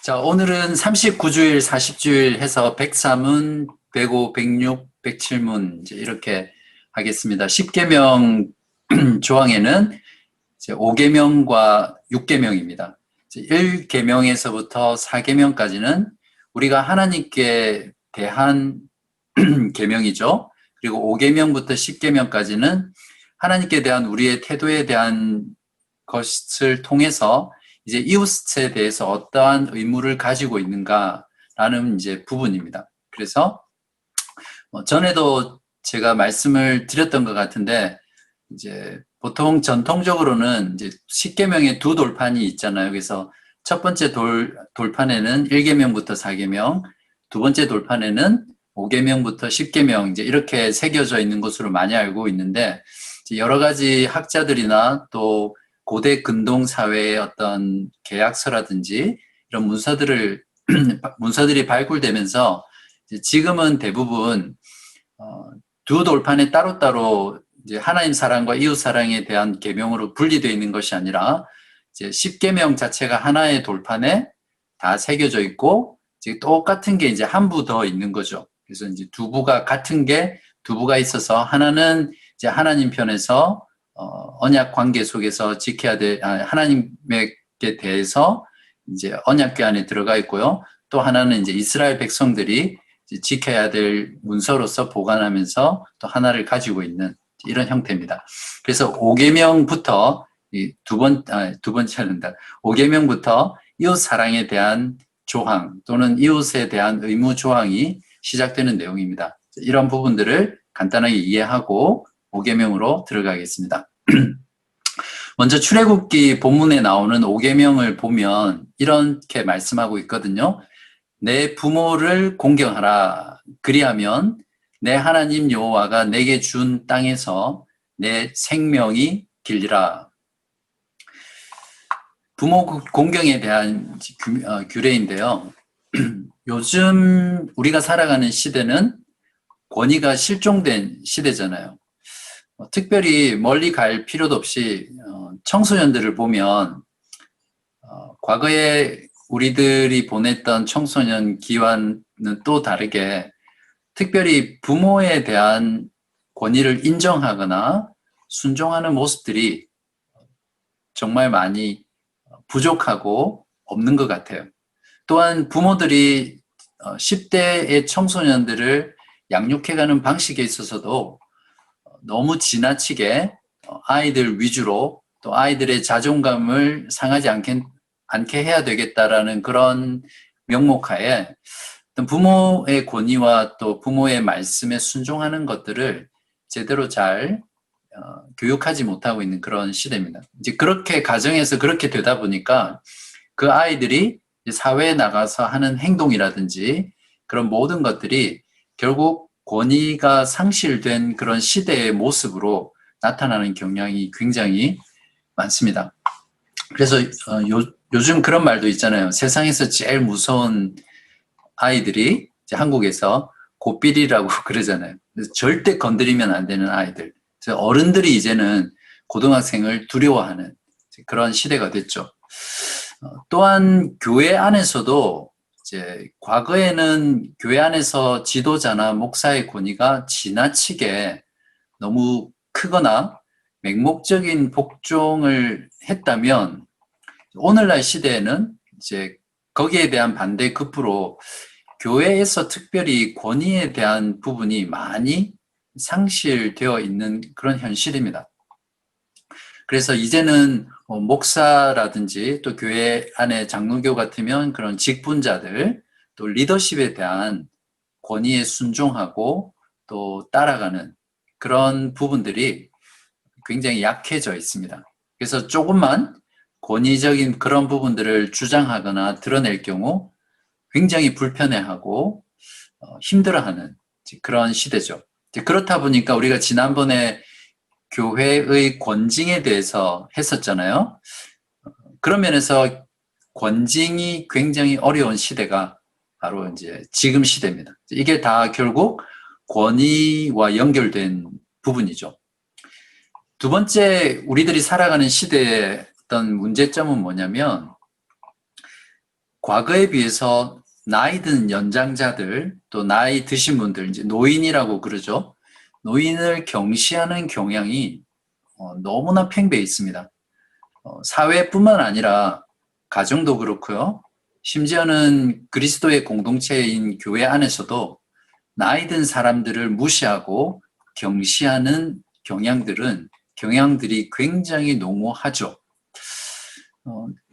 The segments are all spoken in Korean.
자, 오늘은 39주일, 40주일 해서 103문, 105, 106, 107문 이제 이렇게 하겠습니다. 10계명 조항에는 이제 5계명과 6계명입니다. 1계명에서부터 4계명까지는 우리가 하나님께 대한 계명이죠. 그리고 5계명부터 10계명까지는 하나님께 대한 우리의 태도에 대한 것을 통해서 이제 이웃에 대해서 어떠한 의무를 가지고 있는가라는 이제 부분입니다. 그래서 전에도 제가 말씀을 드렸던 것 같은데 이제 보통 전통적으로는 이제 10계명에 두 돌판이 있잖아요. 그래서 첫 번째 돌판에는 1계명부터 4계명, 두 번째 돌판에는 5계명부터 10계명 이제 이렇게 새겨져 있는 것으로 많이 알고 있는데 여러 가지 학자들이나 또 고대 근동 사회의 어떤 계약서라든지 이런 문서들이 발굴되면서 지금은 대부분 두 돌판에 따로따로 이제 하나님 사랑과 이웃 사랑에 대한 계명으로 분리되어 있는 것이 아니라 이제 10계명 자체가 하나의 돌판에 다 새겨져 있고 이제 똑같은 게 이제 한 부 더 있는 거죠. 그래서 이제 두 부가 같은 게 두 부가 있어서 하나는 이제 하나님 편에서 언약 관계 속에서 지켜야 될 하나님께 대해서 이제 언약궤 안에 들어가 있고요. 또 하나는 이제 이스라엘 백성들이 이제 지켜야 될 문서로서 보관하면서 또 하나를 가지고 있는 이런 형태입니다. 그래서 5계명부터 두 번째는 5계명부터 이웃 사랑에 대한 조항 또는 이웃에 대한 의무 조항이 시작되는 내용입니다. 이런 부분들을 간단하게 이해하고 5계명으로 들어가겠습니다. 먼저 출애굽기 본문에 나오는 5계명을 보면 이렇게 말씀하고 있거든요. 내 부모를 공경하라. 그리하면 내 하나님 여호와가 내게 준 땅에서 내 생명이 길리라. 부모 공경에 대한 규례인데요. 요즘 우리가 살아가는 시대는 권위가 실종된 시대잖아요. 특별히 멀리 갈 필요도 없이 청소년들을 보면 과거에 우리들이 보냈던 청소년 기간은 또 다르게 특별히 부모에 대한 권위를 인정하거나 순종하는 모습들이 정말 많이 부족하고 없는 것 같아요. 또한 부모들이 10대의 청소년들을 양육해가는 방식에 있어서도 너무 지나치게 아이들 위주로 또 아이들의 자존감을 상하지 않게 해야 되겠다라는 그런 명목하에 부모의 권위와 또 부모의 말씀에 순종하는 것들을 제대로 잘 교육하지 못하고 있는 그런 시대입니다. 이제 그렇게 가정에서 그렇게 되다 보니까 그 아이들이 사회에 나가서 하는 행동이라든지 그런 모든 것들이 결국 권위가 상실된 그런 시대의 모습으로 나타나는 경향이 굉장히 많습니다. 그래서 요즘 그런 말도 있잖아요. 세상에서 제일 무서운 아이들이 이제 한국에서 고삐리라고 그러잖아요. 절대 건드리면 안 되는 아이들. 어른들이 이제는 고등학생을 두려워하는 그런 시대가 됐죠. 또한 교회 안에서도 이제 과거에는 교회 안에서 지도자나 목사의 권위가 지나치게 너무 크거나 맹목적인 복종을 했다면 오늘날 시대에는 이제 거기에 대한 반대 급부로 교회에서 특별히 권위에 대한 부분이 많이 상실되어 있는 그런 현실입니다. 그래서 이제는 목사라든지 또 교회 안에 장로교 같으면 그런 직분자들 또 리더십에 대한 권위에 순종하고 또 따라가는 그런 부분들이 굉장히 약해져 있습니다. 그래서 조금만 권위적인 그런 부분들을 주장하거나 드러낼 경우 굉장히 불편해하고 힘들어하는 그런 시대죠. 그렇다 보니까 우리가 지난번에 교회의 권징에 대해서 했었잖아요. 그런 면에서 권징이 굉장히 어려운 시대가 바로 이제 지금 시대입니다. 이게 다 결국 권위와 연결된 부분이죠. 두 번째, 우리들이 살아가는 시대의 어떤 문제점은 뭐냐면 과거에 비해서 나이 든 연장자들, 또 나이 드신 분들, 이제 노인이라고 그러죠. 노인을 경시하는 경향이 너무나 팽배해 있습니다. 사회뿐만 아니라 가정도 그렇고요. 심지어는 그리스도의 공동체인 교회 안에서도 나이 든 사람들을 무시하고 경시하는 경향들이 굉장히 농후하죠.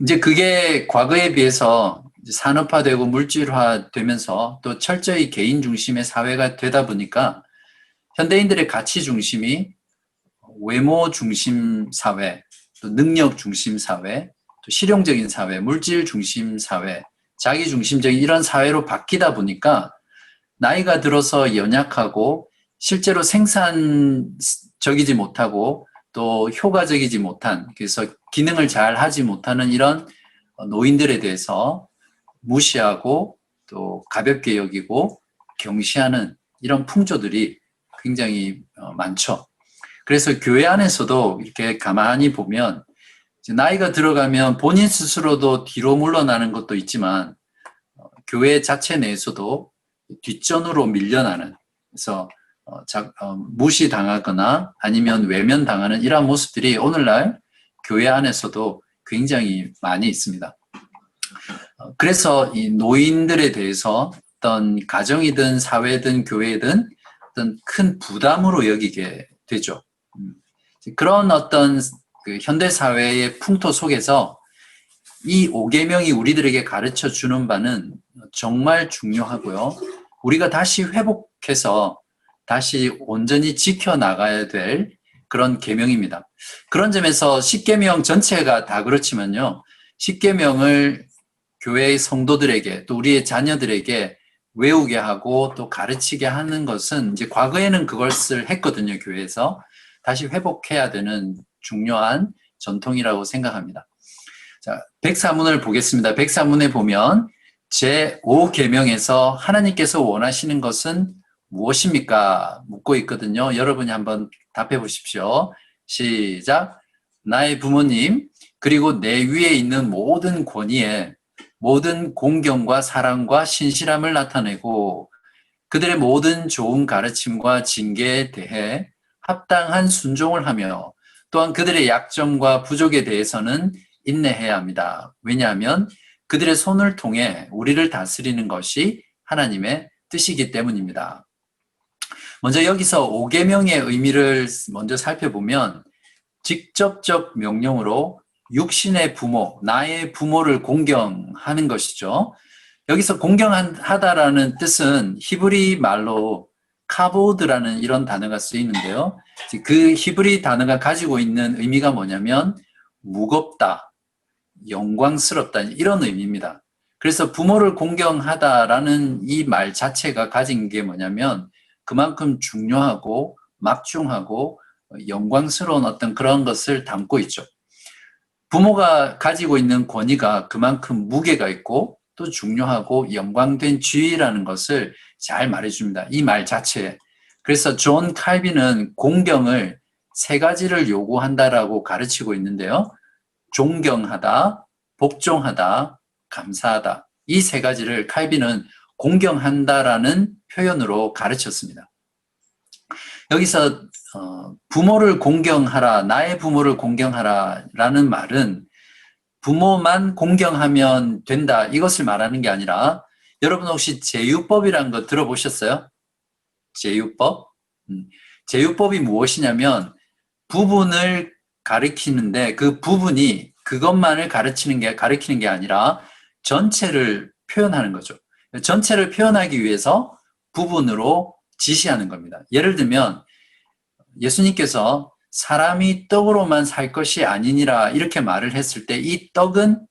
이제 그게 과거에 비해서 산업화되고 물질화되면서 또 철저히 개인 중심의 사회가 되다 보니까 현대인들의 가치 중심이 외모 중심 사회, 또 능력 중심 사회, 또 실용적인 사회, 물질 중심 사회, 자기 중심적인 이런 사회로 바뀌다 보니까 나이가 들어서 연약하고 실제로 생산적이지 못하고 또 효과적이지 못한, 그래서 기능을 잘 하지 못하는 이런 노인들에 대해서 무시하고 또 가볍게 여기고 경시하는 이런 풍조들이 굉장히 많죠. 그래서 교회 안에서도 이렇게 가만히 보면 나이가 들어가면 본인 스스로도 뒤로 물러나는 것도 있지만 교회 자체 내에서도 뒷전으로 밀려나는, 그래서 무시당하거나 아니면 외면당하는 이러한 모습들이 오늘날 교회 안에서도 굉장히 많이 있습니다. 그래서 이 노인들에 대해서 어떤 가정이든 사회든 교회든 어떤 큰 부담으로 여기게 되죠. 그런 어떤 그 현대 사회의 풍토 속에서 이 5계명이 우리들에게 가르쳐 주는 바는 정말 중요하고요. 우리가 다시 회복해서 다시 온전히 지켜나가야 될 그런 계명입니다. 그런 점에서 10계명 전체가 다 그렇지만요. 10계명을 교회의 성도들에게 또 우리의 자녀들에게 외우게 하고 또 가르치게 하는 것은 이제 과거에는 그것을 했거든요. 교회에서. 다시 회복해야 되는 중요한 전통이라고 생각합니다. 자, 백사문을 보겠습니다. 백사문에 보면 제5계명에서 하나님께서 원하시는 것은 무엇입니까? 묻고 있거든요. 여러분이 한번 답해 보십시오. 시작. 나의 부모님 그리고 내 위에 있는 모든 권위에 모든 공경과 사랑과 신실함을 나타내고 그들의 모든 좋은 가르침과 징계에 대해 합당한 순종을 하며 또한 그들의 약점과 부족에 대해서는 인내해야 합니다. 왜냐하면 그들의 손을 통해 우리를 다스리는 것이 하나님의 뜻이기 때문입니다. 먼저 여기서 5계명의 의미를 먼저 살펴보면 직접적 명령으로 육신의 부모, 나의 부모를 공경하는 것이죠. 여기서 공경하다라는 뜻은 히브리 말로 카보드라는 이런 단어가 쓰이는데요. 그 히브리 단어가 가지고 있는 의미가 뭐냐면 무겁다, 영광스럽다 이런 의미입니다. 그래서 부모를 공경하다라는 이 말 자체가 가진 게 뭐냐면 그만큼 중요하고 막중하고 영광스러운 어떤 그런 것을 담고 있죠. 부모가 가지고 있는 권위가 그만큼 무게가 있고 또 중요하고 영광된 지위라는 것을 잘 말해줍니다. 이 말 자체에. 그래서 존 칼빈은 공경을 세 가지를 요구한다라고 가르치고 있는데요. 존경하다, 복종하다, 감사하다. 이 세 가지를 칼빈은 공경한다라는 표현으로 가르쳤습니다. 여기서 부모를 공경하라, 나의 부모를 공경하라라는 말은 부모만 공경하면 된다 이것을 말하는 게 아니라 여러분 혹시 제유법이라는 거 들어보셨어요? 제유법? 제유법이 무엇이냐면 부분을 가리키는데 그 부분이 그것만을 가리키는 게 아니라 전체를 표현하는 거죠. 전체를 표현하기 위해서 부분으로 지시하는 겁니다. 예를 들면 예수님께서 사람이 떡으로만 살 것이 아니니라 이렇게 말을 했을 때 이 떡은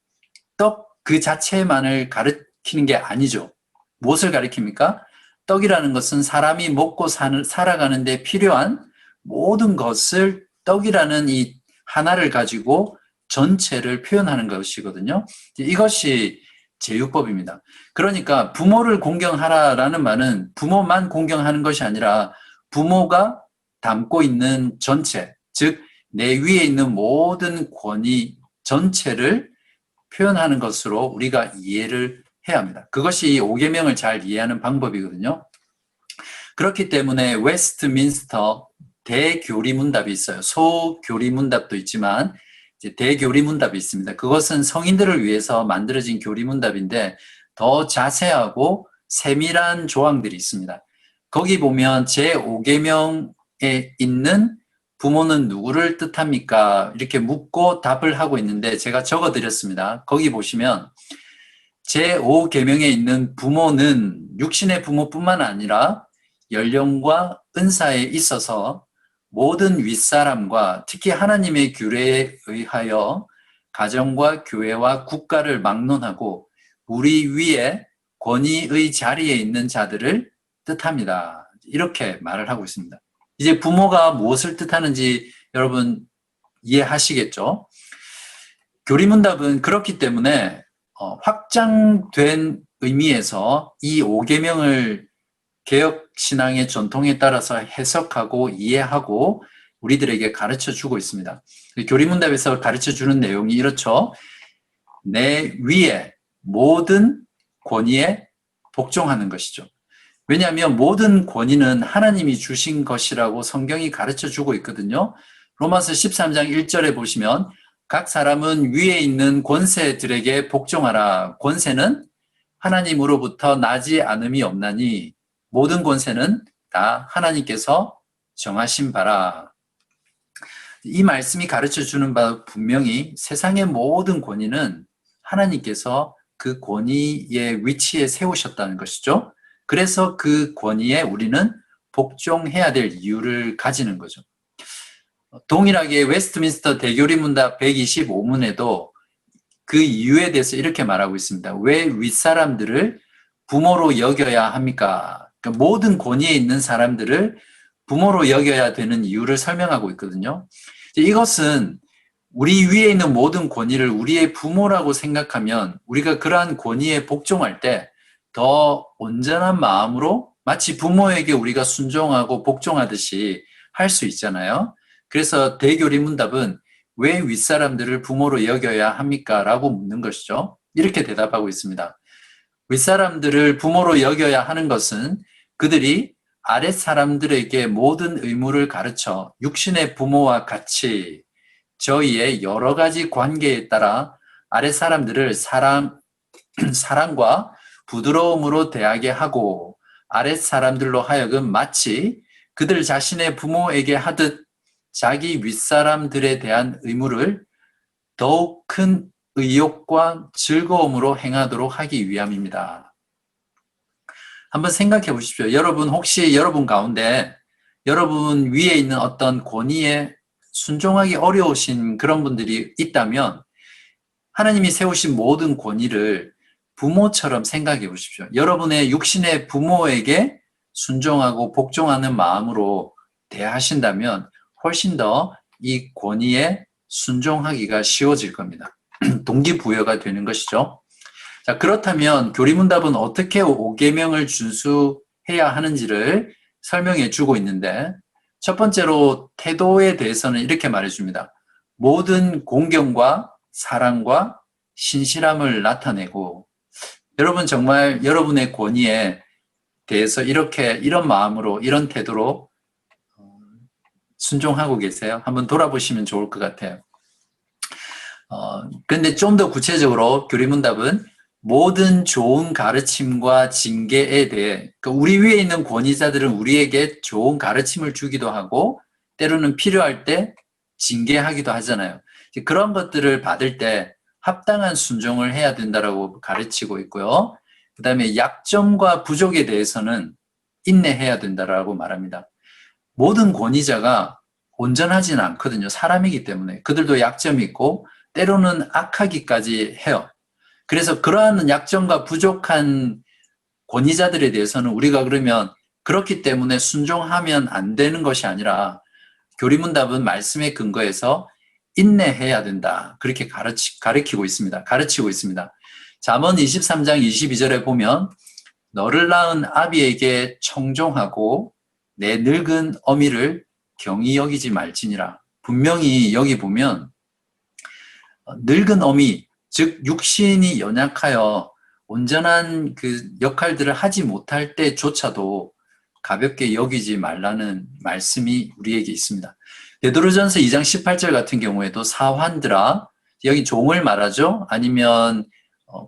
떡 그 자체만을 가리키는 게 아니죠. 무엇을 가리킵니까? 떡이라는 것은 사람이 먹고 살아가는 데 필요한 모든 것을 떡이라는 이 하나를 가지고 전체를 표현하는 것이거든요. 이것이 제유법입니다. 그러니까 부모를 공경하라라는 말은 부모만 공경하는 것이 아니라 부모가 담고 있는 전체, 즉 내 위에 있는 모든 권위 전체를 표현하는 것으로 우리가 이해를 해야 합니다. 그것이 5계명을 잘 이해하는 방법이거든요. 그렇기 때문에 웨스트민스터 대교리문답이 있어요. 소교리문답도 있지만 이제 대교리문답이 있습니다. 그것은 성인들을 위해서 만들어진 교리문답인데 더 자세하고 세밀한 조항들이 있습니다. 거기 보면 제5계명에 있는 부모는 누구를 뜻합니까? 이렇게 묻고 답을 하고 있는데 제가 적어드렸습니다. 거기 보시면 제5계명에 있는 부모는 육신의 부모뿐만 아니라 연령과 은사에 있어서 모든 윗사람과 특히 하나님의 규례에 의하여 가정과 교회와 국가를 막론하고 우리 위에 권위의 자리에 있는 자들을 뜻합니다. 이렇게 말을 하고 있습니다. 이제 부모가 무엇을 뜻하는지 여러분 이해하시겠죠? 교리문답은 그렇기 때문에 확장된 의미에서 이 5계명을 개혁신앙의 전통에 따라서 해석하고 이해하고 우리들에게 가르쳐주고 있습니다. 교리문답에서 가르쳐주는 내용이 이렇죠. 내 위에 모든 권위에 복종하는 것이죠. 왜냐하면 모든 권위는 하나님이 주신 것이라고 성경이 가르쳐주고 있거든요. 로마서 13장 1절에 보시면 각 사람은 위에 있는 권세들에게 복종하라. 권세는 하나님으로부터 나지 않음이 없나니 모든 권세는 다 하나님께서 정하신 바라. 이 말씀이 가르쳐주는 바 분명히 세상의 모든 권위는 하나님께서 그 권위의 위치에 세우셨다는 것이죠. 그래서 그 권위에 우리는 복종해야 될 이유를 가지는 거죠. 동일하게 웨스트민스터 대교리문답 125문에도 그 이유에 대해서 이렇게 말하고 있습니다. 왜 윗사람들을 부모로 여겨야 합니까? 그러니까 모든 권위에 있는 사람들을 부모로 여겨야 되는 이유를 설명하고 있거든요. 이것은 우리 위에 있는 모든 권위를 우리의 부모라고 생각하면 우리가 그러한 권위에 복종할 때 더 온전한 마음으로 마치 부모에게 우리가 순종하고 복종하듯이 할 수 있잖아요. 그래서 대교리문답은 왜 윗사람들을 부모로 여겨야 합니까? 라고 묻는 것이죠. 이렇게 대답하고 있습니다. 윗사람들을 부모로 여겨야 하는 것은 그들이 아랫사람들에게 모든 의무를 가르쳐 육신의 부모와 같이 저희의 여러 가지 관계에 따라 아랫사람들을 사랑과 부드러움으로 대하게 하고 아랫사람들로 하여금 마치 그들 자신의 부모에게 하듯 자기 윗사람들에 대한 의무를 더욱 큰 의욕과 즐거움으로 행하도록 하기 위함입니다. 한번 생각해 보십시오. 여러분 혹시 여러분 가운데 여러분 위에 있는 어떤 권위에 순종하기 어려우신 그런 분들이 있다면 하나님이 세우신 모든 권위를 부모처럼 생각해 보십시오. 여러분의 육신의 부모에게 순종하고 복종하는 마음으로 대하신다면 훨씬 더 이 권위에 순종하기가 쉬워질 겁니다. 동기부여가 되는 것이죠. 자, 그렇다면 교리문답은 어떻게 5계명을 준수해야 하는지를 설명해 주고 있는데 첫 번째로 태도에 대해서는 이렇게 말해 줍니다. 모든 공경과 사랑과 신실함을 나타내고 여러분 정말 여러분의 권위에 대해서 이런 마음으로 이런 태도로 순종하고 계세요? 한번 돌아보시면 좋을 것 같아요. 그런데 좀 더 구체적으로 교리문답은 모든 좋은 가르침과 징계에 대해 그러니까 우리 위에 있는 권위자들은 우리에게 좋은 가르침을 주기도 하고 때로는 필요할 때 징계하기도 하잖아요. 그런 것들을 받을 때 합당한 순종을 해야 된다라고 가르치고 있고요. 그 다음에 약점과 부족에 대해서는 인내해야 된다라고 말합니다. 모든 권위자가 온전하지는 않거든요. 사람이기 때문에 그들도 약점이 있고 때로는 악하기까지 해요. 그래서 그러한 약점과 부족한 권위자들에 대해서는 우리가 그러면 그렇기 때문에 순종하면 안 되는 것이 아니라 교리문답은 말씀에 근거해서 인내해야 된다. 그렇게 가르치고 있습니다. 잠언 23장 22절에 보면 너를 낳은 아비에게 청종하고 내 늙은 어미를 경히 여기지 말지니라. 분명히 여기 보면 늙은 어미, 즉 육신이 연약하여 온전한 그 역할들을 하지 못할 때조차도 가볍게 여기지 말라는 말씀이 우리에게 있습니다. 베드로전서 2장 18절 같은 경우에도 사환들아, 여기 종을 말하죠? 아니면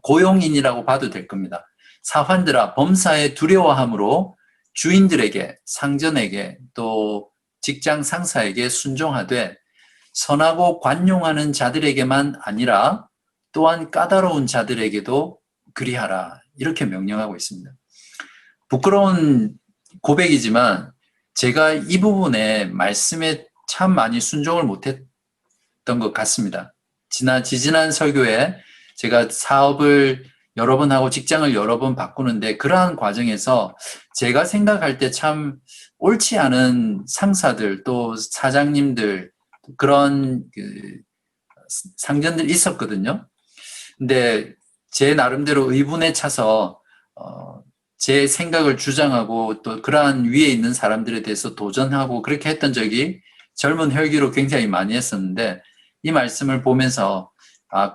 고용인이라고 봐도 될 겁니다. 사환들아, 범사에 두려워함으로 주인들에게, 상전에게, 또 직장 상사에게 순종하되 선하고 관용하는 자들에게만 아니라 또한 까다로운 자들에게도 그리하라. 이렇게 명령하고 있습니다. 부끄러운 고백이지만 제가 이 부분에 말씀에 참 많이 순종을 못했던 것 같습니다. 지지난 설교에 제가 사업을 여러 번 하고 직장을 여러 번 바꾸는데 그러한 과정에서 제가 생각할 때 참 옳지 않은 상사들 또 사장님들 그런 상전들이 있었거든요. 근데 제 나름대로 의분에 차서 제 생각을 주장하고 또 그러한 위에 있는 사람들에 대해서 도전하고 그렇게 했던 적이 젊은 혈기로 굉장히 많이 했었는데 이 말씀을 보면서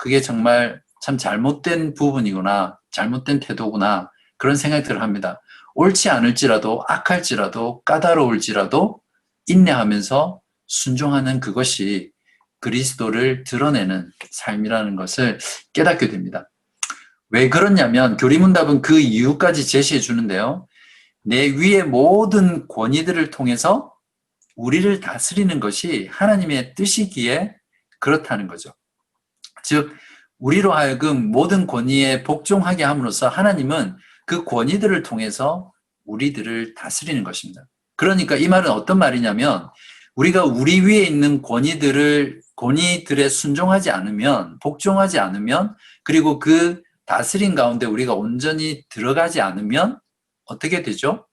그게 정말 참 잘못된 부분이구나, 잘못된 태도구나 그런 생각들을 합니다. 옳지 않을지라도 악할지라도 까다로울지라도 인내하면서 순종하는 그것이 그리스도를 드러내는 삶이라는 것을 깨닫게 됩니다. 왜 그러냐면 교리문답은 그 이유까지 제시해 주는데요. 내 위의 모든 권위들을 통해서 우리를 다스리는 것이 하나님의 뜻이기에 그렇다는 거죠. 즉 우리로 하여금 모든 권위에 복종하게 함으로써 하나님은 그 권위들을 통해서 우리들을 다스리는 것입니다. 그러니까 이 말은 어떤 말이냐면 우리가 우리 위에 있는 권위들에 순종하지 않으면, 복종하지 않으면, 그리고 그 다스림 가운데 우리가 온전히 들어가지 않으면 어떻게 되죠?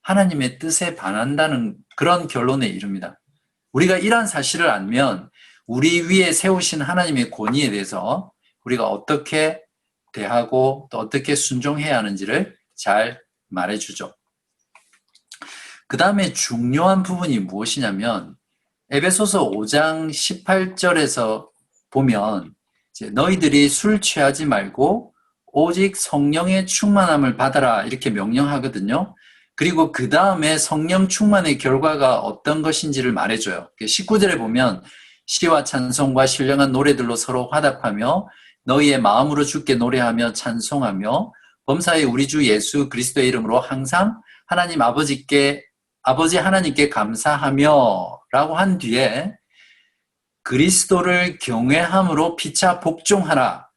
하나님의 뜻에 반한다는 그런 결론에 이릅니다. 우리가 이러한 사실을 알면 우리 위에 세우신 하나님의 권위에 대해서 우리가 어떻게 대하고 또 어떻게 순종해야 하는지를 잘 말해주죠. 그 다음에 중요한 부분이 무엇이냐면 에베소서 5장 18절에서 보면 이제 너희들이 술 취하지 말고 오직 성령의 충만함을 받아라 이렇게 명령하거든요. 그리고 그 다음에 성령 충만의 결과가 어떤 것인지를 말해줘요. 19절에 보면 시와 찬송과 신령한 노래들로 서로 화답하며 너희의 마음으로 주께 노래하며 찬송하며 범사에 우리 주 예수 그리스도의 이름으로 항상 아버지 하나님께 감사하며 라고 한 뒤에 그리스도를 경외함으로 피차 복종하라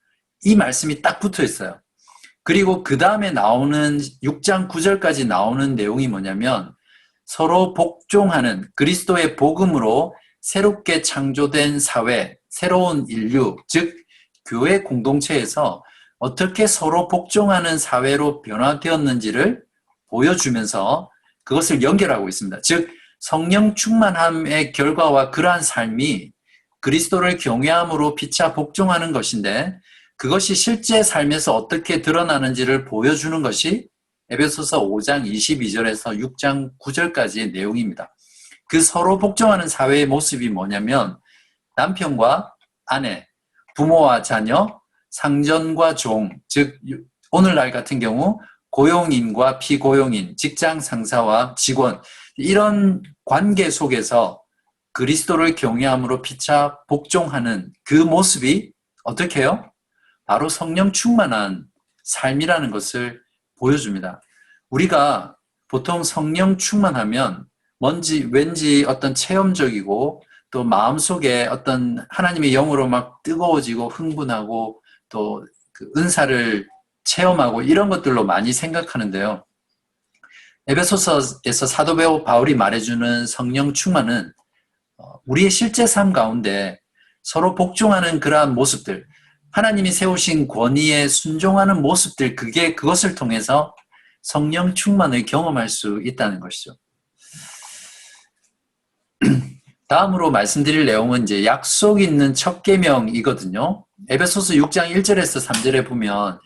이 말씀이 딱 붙어 있어요. 그리고 그 다음에 나오는 6장 9절까지 나오는 내용이 뭐냐면 서로 복종하는 그리스도의 복음으로 새롭게 창조된 사회, 새로운 인류, 즉 교회 공동체에서 어떻게 서로 복종하는 사회로 변화되었는지를 보여주면서 그것을 연결하고 있습니다. 즉 성령 충만함의 결과와 그러한 삶이 그리스도를 경외함으로 피차 복종하는 것인데 그것이 실제 삶에서 어떻게 드러나는지를 보여주는 것이 에베소서 5장 22절에서 6장 9절까지의 내용입니다. 그 서로 복종하는 사회의 모습이 뭐냐면 남편과 아내, 부모와 자녀, 상전과 종, 즉 오늘날 같은 경우 고용인과 피고용인, 직장 상사와 직원 이런 관계 속에서 그리스도를 경외함으로 피차 복종하는 그 모습이 어떻게 해요? 바로 성령 충만한 삶이라는 것을 보여줍니다. 우리가 보통 성령 충만하면 왠지 어떤 체험적이고 또 마음속에 어떤 하나님의 영으로 막 뜨거워지고 흥분하고 또 그 은사를 체험하고 이런 것들로 많이 생각하는데요. 에베소서에서 사도 바울이 말해주는 성령 충만은 우리의 실제 삶 가운데 서로 복종하는 그러한 모습들, 하나님이 세우신 권위에 순종하는 모습들, 그것을 통해서 성령 충만을 경험할 수 있다는 것이죠. 다음으로 말씀드릴 내용은 이제 약속 있는 첫 계명이거든요. 에베소서 6장 1절에서 3절에 보면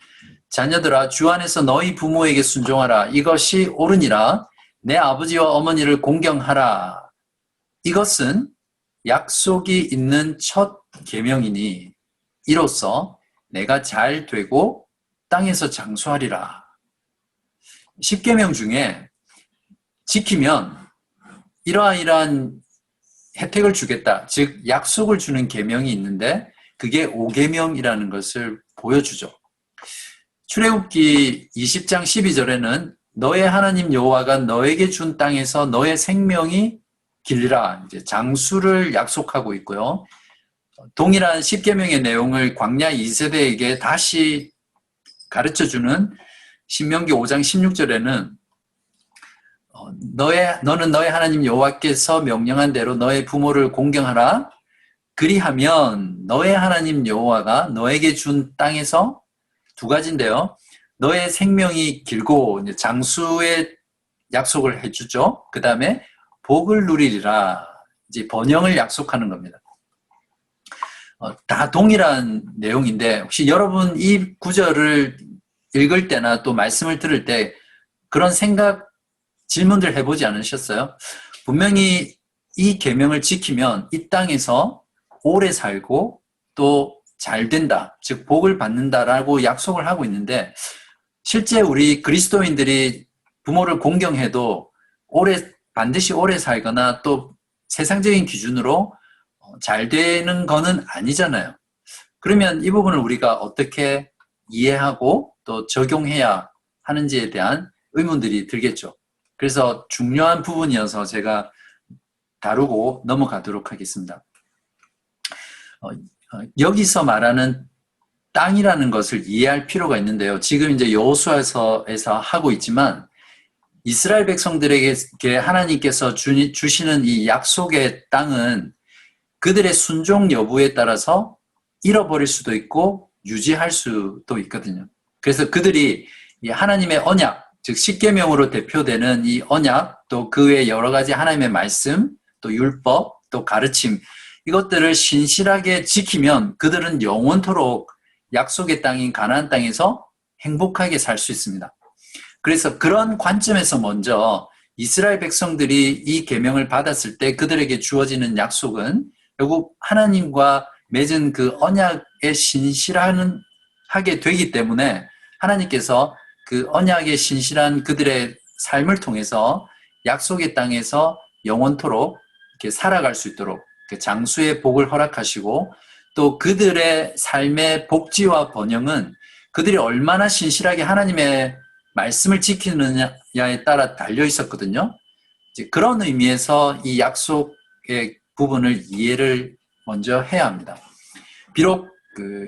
자녀들아 주 안에서 너희 부모에게 순종하라. 이것이 옳으니라. 내 아버지와 어머니를 공경하라. 이것은 약속이 있는 첫 계명이니 이로써 내가 잘 되고 땅에서 장수하리라. 10계명 중에 지키면 이러한 혜택을 주겠다. 즉 약속을 주는 계명이 있는데 그게 5계명이라는 것을 보여주죠. 출애굽기 20장 12절에는 너의 하나님 여호와가 너에게 준 땅에서 너의 생명이 길리라. 이제 장수를 약속하고 있고요. 동일한 10계명의 내용을 광야 2세대에게 다시 가르쳐주는 신명기 5장 16절에는 너는 너의 하나님 여호와께서 명령한 대로 너의 부모를 공경하라. 그리하면 너의 하나님 여호와가 너에게 준 땅에서 두 가지인데요. 너의 생명이 길고 이제 장수의 약속을 해주죠. 그 다음에 복을 누리리라. 이제 번영을 약속하는 겁니다. 다 동일한 내용인데 혹시 여러분 이 구절을 읽을 때나 또 말씀을 들을 때 그런 생각, 질문들 해보지 않으셨어요? 분명히 이 계명을 지키면 이 땅에서 오래 살고 또 잘 된다, 즉 복을 받는다라고 약속을 하고 있는데 실제 우리 그리스도인들이 부모를 공경해도 반드시 오래 살거나 또 세상적인 기준으로 잘 되는 거는 아니잖아요. 그러면 이 부분을 우리가 어떻게 이해하고 또 적용해야 하는지에 대한 의문들이 들겠죠. 그래서 중요한 부분이어서 제가 다루고 넘어가도록 하겠습니다. 여기서 말하는 땅이라는 것을 이해할 필요가 있는데요. 지금 이제 여호수아서에서 하고 있지만 이스라엘 백성들에게 하나님께서 주시는 이 약속의 땅은 그들의 순종 여부에 따라서 잃어버릴 수도 있고 유지할 수도 있거든요. 그래서 그들이 하나님의 언약, 즉 십계명으로 대표되는 이 언약, 또 그 외 여러 가지 하나님의 말씀, 또 율법, 또 가르침, 이것들을 신실하게 지키면 그들은 영원토록 약속의 땅인 가나안 땅에서 행복하게 살 수 있습니다. 그래서 그런 관점에서 먼저 이스라엘 백성들이 이 계명을 받았을 때 그들에게 주어지는 약속은 결국 하나님과 맺은 그 언약에 신실하게 되기 때문에 하나님께서 그 언약에 신실한 그들의 삶을 통해서 약속의 땅에서 영원토록 이렇게 살아갈 수 있도록 장수의 복을 허락하시고 또 그들의 삶의 복지와 번영은 그들이 얼마나 신실하게 하나님의 말씀을 지키느냐에 따라 달려 있었거든요. 이제 그런 의미에서 이 약속의 부분을 이해를 먼저 해야 합니다. 비록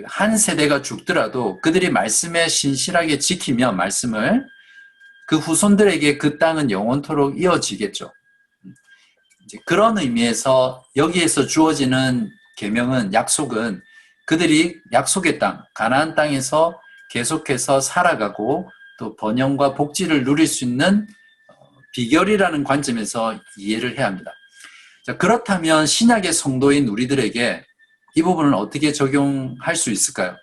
한 세대가 죽더라도 그들이 말씀에 신실하게 지키면 말씀을 그 후손들에게 그 땅은 영원토록 이어지겠죠. 이제 그런 의미에서 여기에서 주어지는 계명은 약속은 그들이 약속의 땅, 가나안 땅에서 계속해서 살아가고 또 번영과 복지를 누릴 수 있는 비결이라는 관점에서 이해를 해야 합니다. 자, 그렇다면 신약의 성도인 우리들에게 이 부분을 어떻게 적용할 수 있을까요?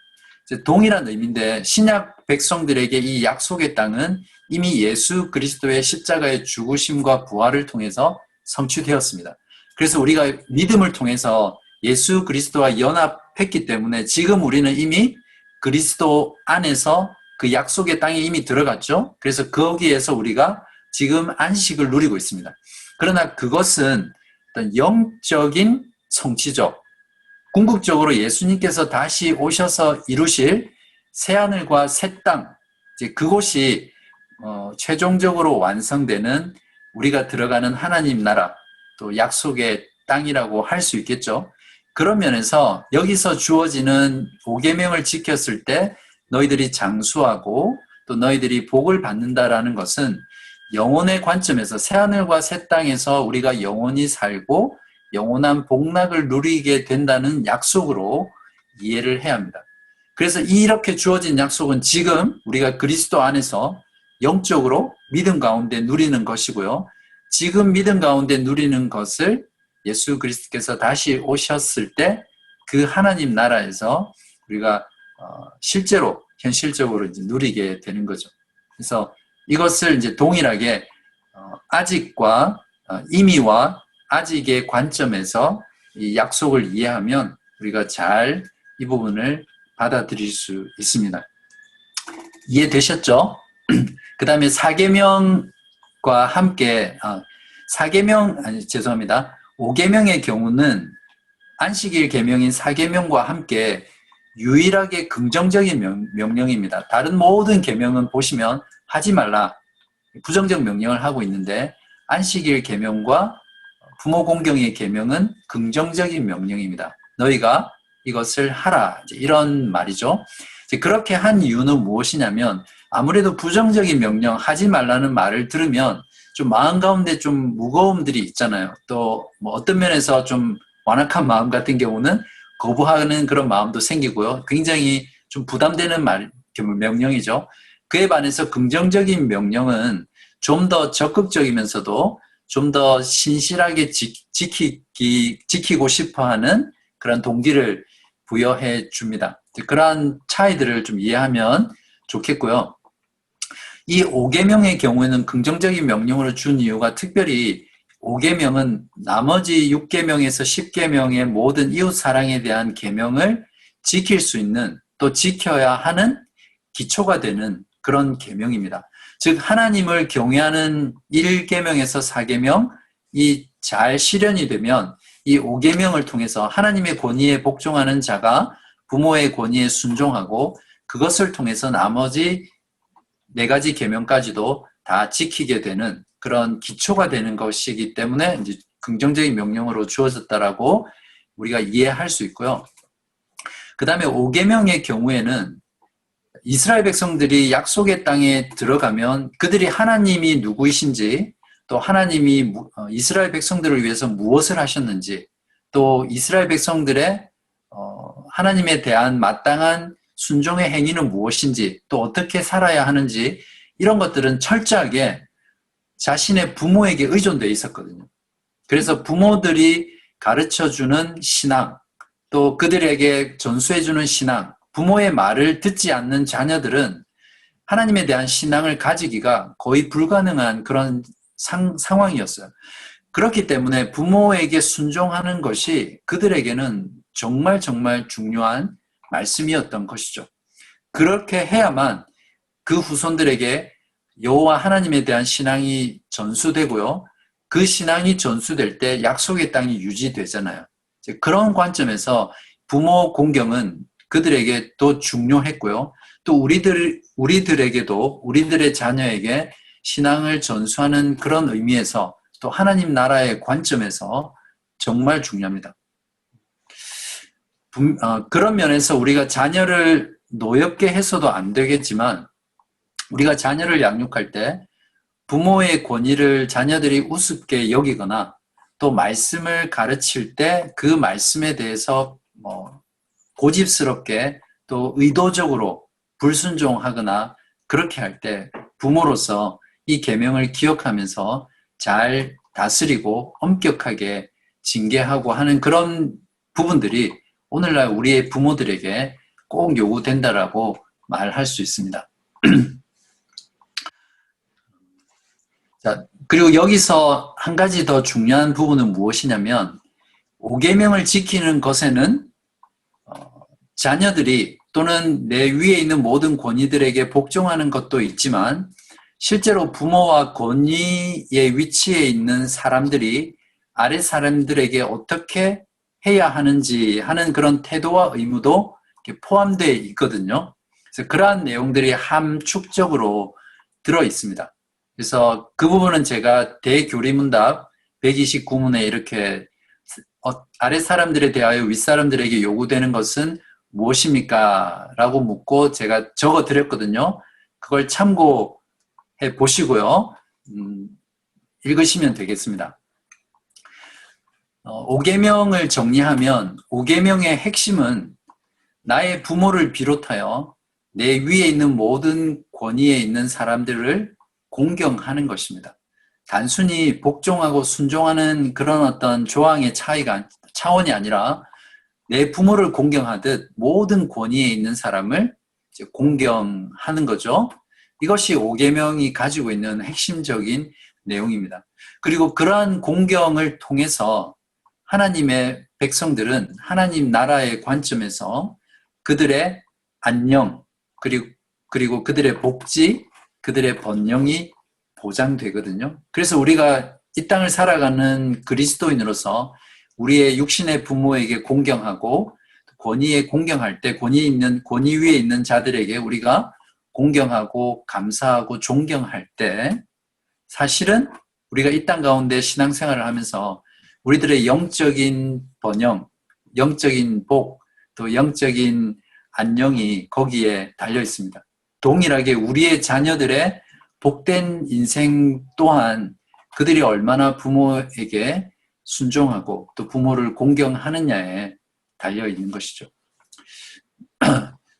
동일한 의미인데 신약 백성들에게 이 약속의 땅은 이미 예수 그리스도의 십자가의 죽으심과 부활을 통해서 성취되었습니다. 그래서 우리가 믿음을 통해서 예수 그리스도와 연합했기 때문에 지금 우리는 이미 그리스도 안에서 그 약속의 땅에 이미 들어갔죠. 그래서 거기에서 우리가 지금 안식을 누리고 있습니다. 그러나 그것은 어떤 영적인 성취죠. 궁극적으로 예수님께서 다시 오셔서 이루실 새하늘과 새 땅, 이제 그곳이 최종적으로 완성되는 우리가 들어가는 하나님 나라, 또 약속의 땅이라고 할 수 있겠죠. 그런 면에서 여기서 주어지는 5계명을 지켰을 때 너희들이 장수하고 또 너희들이 복을 받는다라는 것은 영혼의 관점에서 새하늘과 새 땅에서 우리가 영원히 살고 영원한 복락을 누리게 된다는 약속으로 이해를 해야 합니다. 그래서 이렇게 주어진 약속은 지금 우리가 그리스도 안에서 영적으로 믿음 가운데 누리는 것이고요. 지금 믿음 가운데 누리는 것을 예수 그리스도께서 다시 오셨을 때 그 하나님 나라에서 우리가 실제로 현실적으로 이제 누리게 되는 거죠. 그래서 이것을 이제 동일하게 아직과 이미와 아직의 관점에서 이 약속을 이해하면 우리가 잘 이 부분을 받아들일 수 있습니다. 이해되셨죠? 그 다음에 사계명과 함께 죄송합니다. 5계명의 경우는 안식일 계명인 사계명과 함께 유일하게 긍정적인 명령입니다. 다른 모든 계명은 보시면 하지 말라 부정적 명령을 하고 있는데 안식일 계명과 부모 공경의 계명은 긍정적인 명령입니다. 너희가 이것을 하라 이런 말이죠. 그렇게 한 이유는 무엇이냐면 아무래도 부정적인 명령 하지 말라는 말을 들으면 좀 마음 가운데 좀 무거움들이 있잖아요. 또 뭐 어떤 면에서 좀 완악한 마음 같은 경우는 거부하는 그런 마음도 생기고요. 굉장히 좀 부담되는 명령이죠. 그에 반해서 긍정적인 명령은 좀 더 적극적이면서도 좀 더 신실하게 지키고 싶어하는 그런 동기를 부여해 줍니다. 그러한 차이들을 좀 이해하면 좋겠고요. 이 5계명의 경우에는 긍정적인 명령으로 준 이유가 특별히 5계명은 나머지 6계명에서 10계명의 모든 이웃 사랑에 대한 계명을 지킬 수 있는 또 지켜야 하는 기초가 되는 그런 계명입니다. 즉 하나님을 경외하는 1계명에서 4계명이 잘 실현이 되면 이 5계명을 통해서 하나님의 권위에 복종하는 자가 부모의 권위에 순종하고 그것을 통해서 나머지 4가지 계명까지도 다 지키게 되는 그런 기초가 되는 것이기 때문에 이제 긍정적인 명령으로 주어졌다라고 우리가 이해할 수 있고요. 그 다음에 5계명의 경우에는 이스라엘 백성들이 약속의 땅에 들어가면 그들이 하나님이 누구이신지 또 하나님이 이스라엘 백성들을 위해서 무엇을 하셨는지 또 이스라엘 백성들의 하나님에 대한 마땅한 순종의 행위는 무엇인지 또 어떻게 살아야 하는지 이런 것들은 철저하게 자신의 부모에게 의존되어 있었거든요. 그래서 부모들이 가르쳐주는 신앙 또 그들에게 전수해주는 신앙 부모의 말을 듣지 않는 자녀들은 하나님에 대한 신앙을 가지기가 거의 불가능한 그런 상황이었어요. 그렇기 때문에 부모에게 순종하는 것이 그들에게는 정말 중요한 말씀이었던 것이죠. 그렇게 해야만 그 후손들에게 여호와 하나님에 대한 신앙이 전수되고요. 그 신앙이 전수될 때 약속의 땅이 유지되잖아요. 그런 관점에서 부모 공경은 그들에게 또 중요했고요. 또 우리들에게도 우리들의 자녀에게 신앙을 전수하는 그런 의미에서 또 하나님 나라의 관점에서 정말 중요합니다. 그런 면에서 우리가 자녀를 노엽게 해서도 안 되겠지만 우리가 자녀를 양육할 때 부모의 권위를 자녀들이 우습게 여기거나 또 말씀을 가르칠 때 그 말씀에 대해서 고집스럽게 또 의도적으로 불순종하거나 그렇게 할 때 부모로서 이 계명을 기억하면서 잘 다스리고 엄격하게 징계하고 하는 그런 부분들이 오늘날 우리의 부모들에게 꼭 요구된다라고 말할 수 있습니다. 자, 그리고 여기서 한 가지 더 중요한 부분은 무엇이냐면 5계명을 지키는 것에는 자녀들이 또는 내 위에 있는 모든 권위들에게 복종하는 것도 있지만 실제로 부모와 권위의 위치에 있는 사람들이 아래 사람들에게 어떻게 해야 하는지 하는 그런 태도와 의무도 포함되어 있거든요. 그래서 그러한 내용들이 함축적으로 들어 있습니다. 그래서 그 부분은 제가 대교리문답 129문에 이렇게 아래 사람들에 대하여 윗사람들에게 요구되는 것은 무엇입니까? 라고 묻고 제가 적어 드렸거든요. 그걸 참고해 보시고요. 읽으시면 되겠습니다. 5계명을 정리하면 5계명의 핵심은 나의 부모를 비롯하여 내 위에 있는 모든 권위에 있는 사람들을 공경하는 것입니다. 단순히 복종하고 순종하는 그런 어떤 조항의 차원이 아니라 내 부모를 공경하듯 모든 권위에 있는 사람을 이제 공경하는 거죠. 이것이 5계명이 가지고 있는 핵심적인 내용입니다. 그리고 그러한 공경을 통해서 하나님의 백성들은 하나님 나라의 관점에서 그들의 안녕, 그리고 그들의 복지, 그들의 번영이 보장되거든요. 그래서 우리가 이 땅을 살아가는 그리스도인으로서 우리의 육신의 부모에게 공경하고 권위에 공경할 때 권위 위에 있는 자들에게 우리가 공경하고 감사하고 존경할 때 사실은 우리가 이 땅 가운데 신앙생활을 하면서 우리들의 영적인 번영, 영적인 복, 또 영적인 안녕이 거기에 달려 있습니다. 동일하게 우리의 자녀들의 복된 인생 또한 그들이 얼마나 부모에게 순종하고 또 부모를 공경하느냐에 달려 있는 것이죠.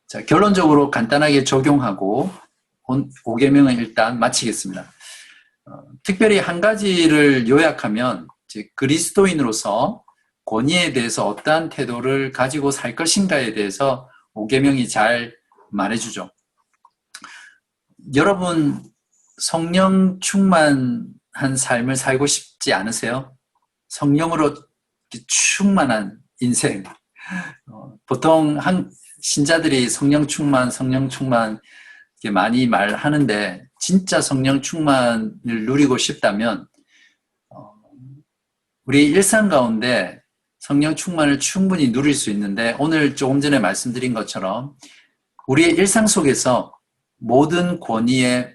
자, 결론적으로 간단하게 적용하고 5계명은 일단 마치겠습니다. 특별히 한 가지를 요약하면 이제 그리스도인으로서 권위에 대해서 어떠한 태도를 가지고 살 것인가에 대해서 5계명이 잘 말해주죠. 여러분 성령 충만한 삶을 살고 싶지 않으세요? 성령으로 충만한 인생. 보통 신자들이 성령 충만 이렇게 많이 말하는데 진짜 성령 충만을 누리고 싶다면 우리 일상 가운데 성령 충만을 충분히 누릴 수 있는데 오늘 조금 전에 말씀드린 것처럼 우리의 일상 속에서 모든 권위에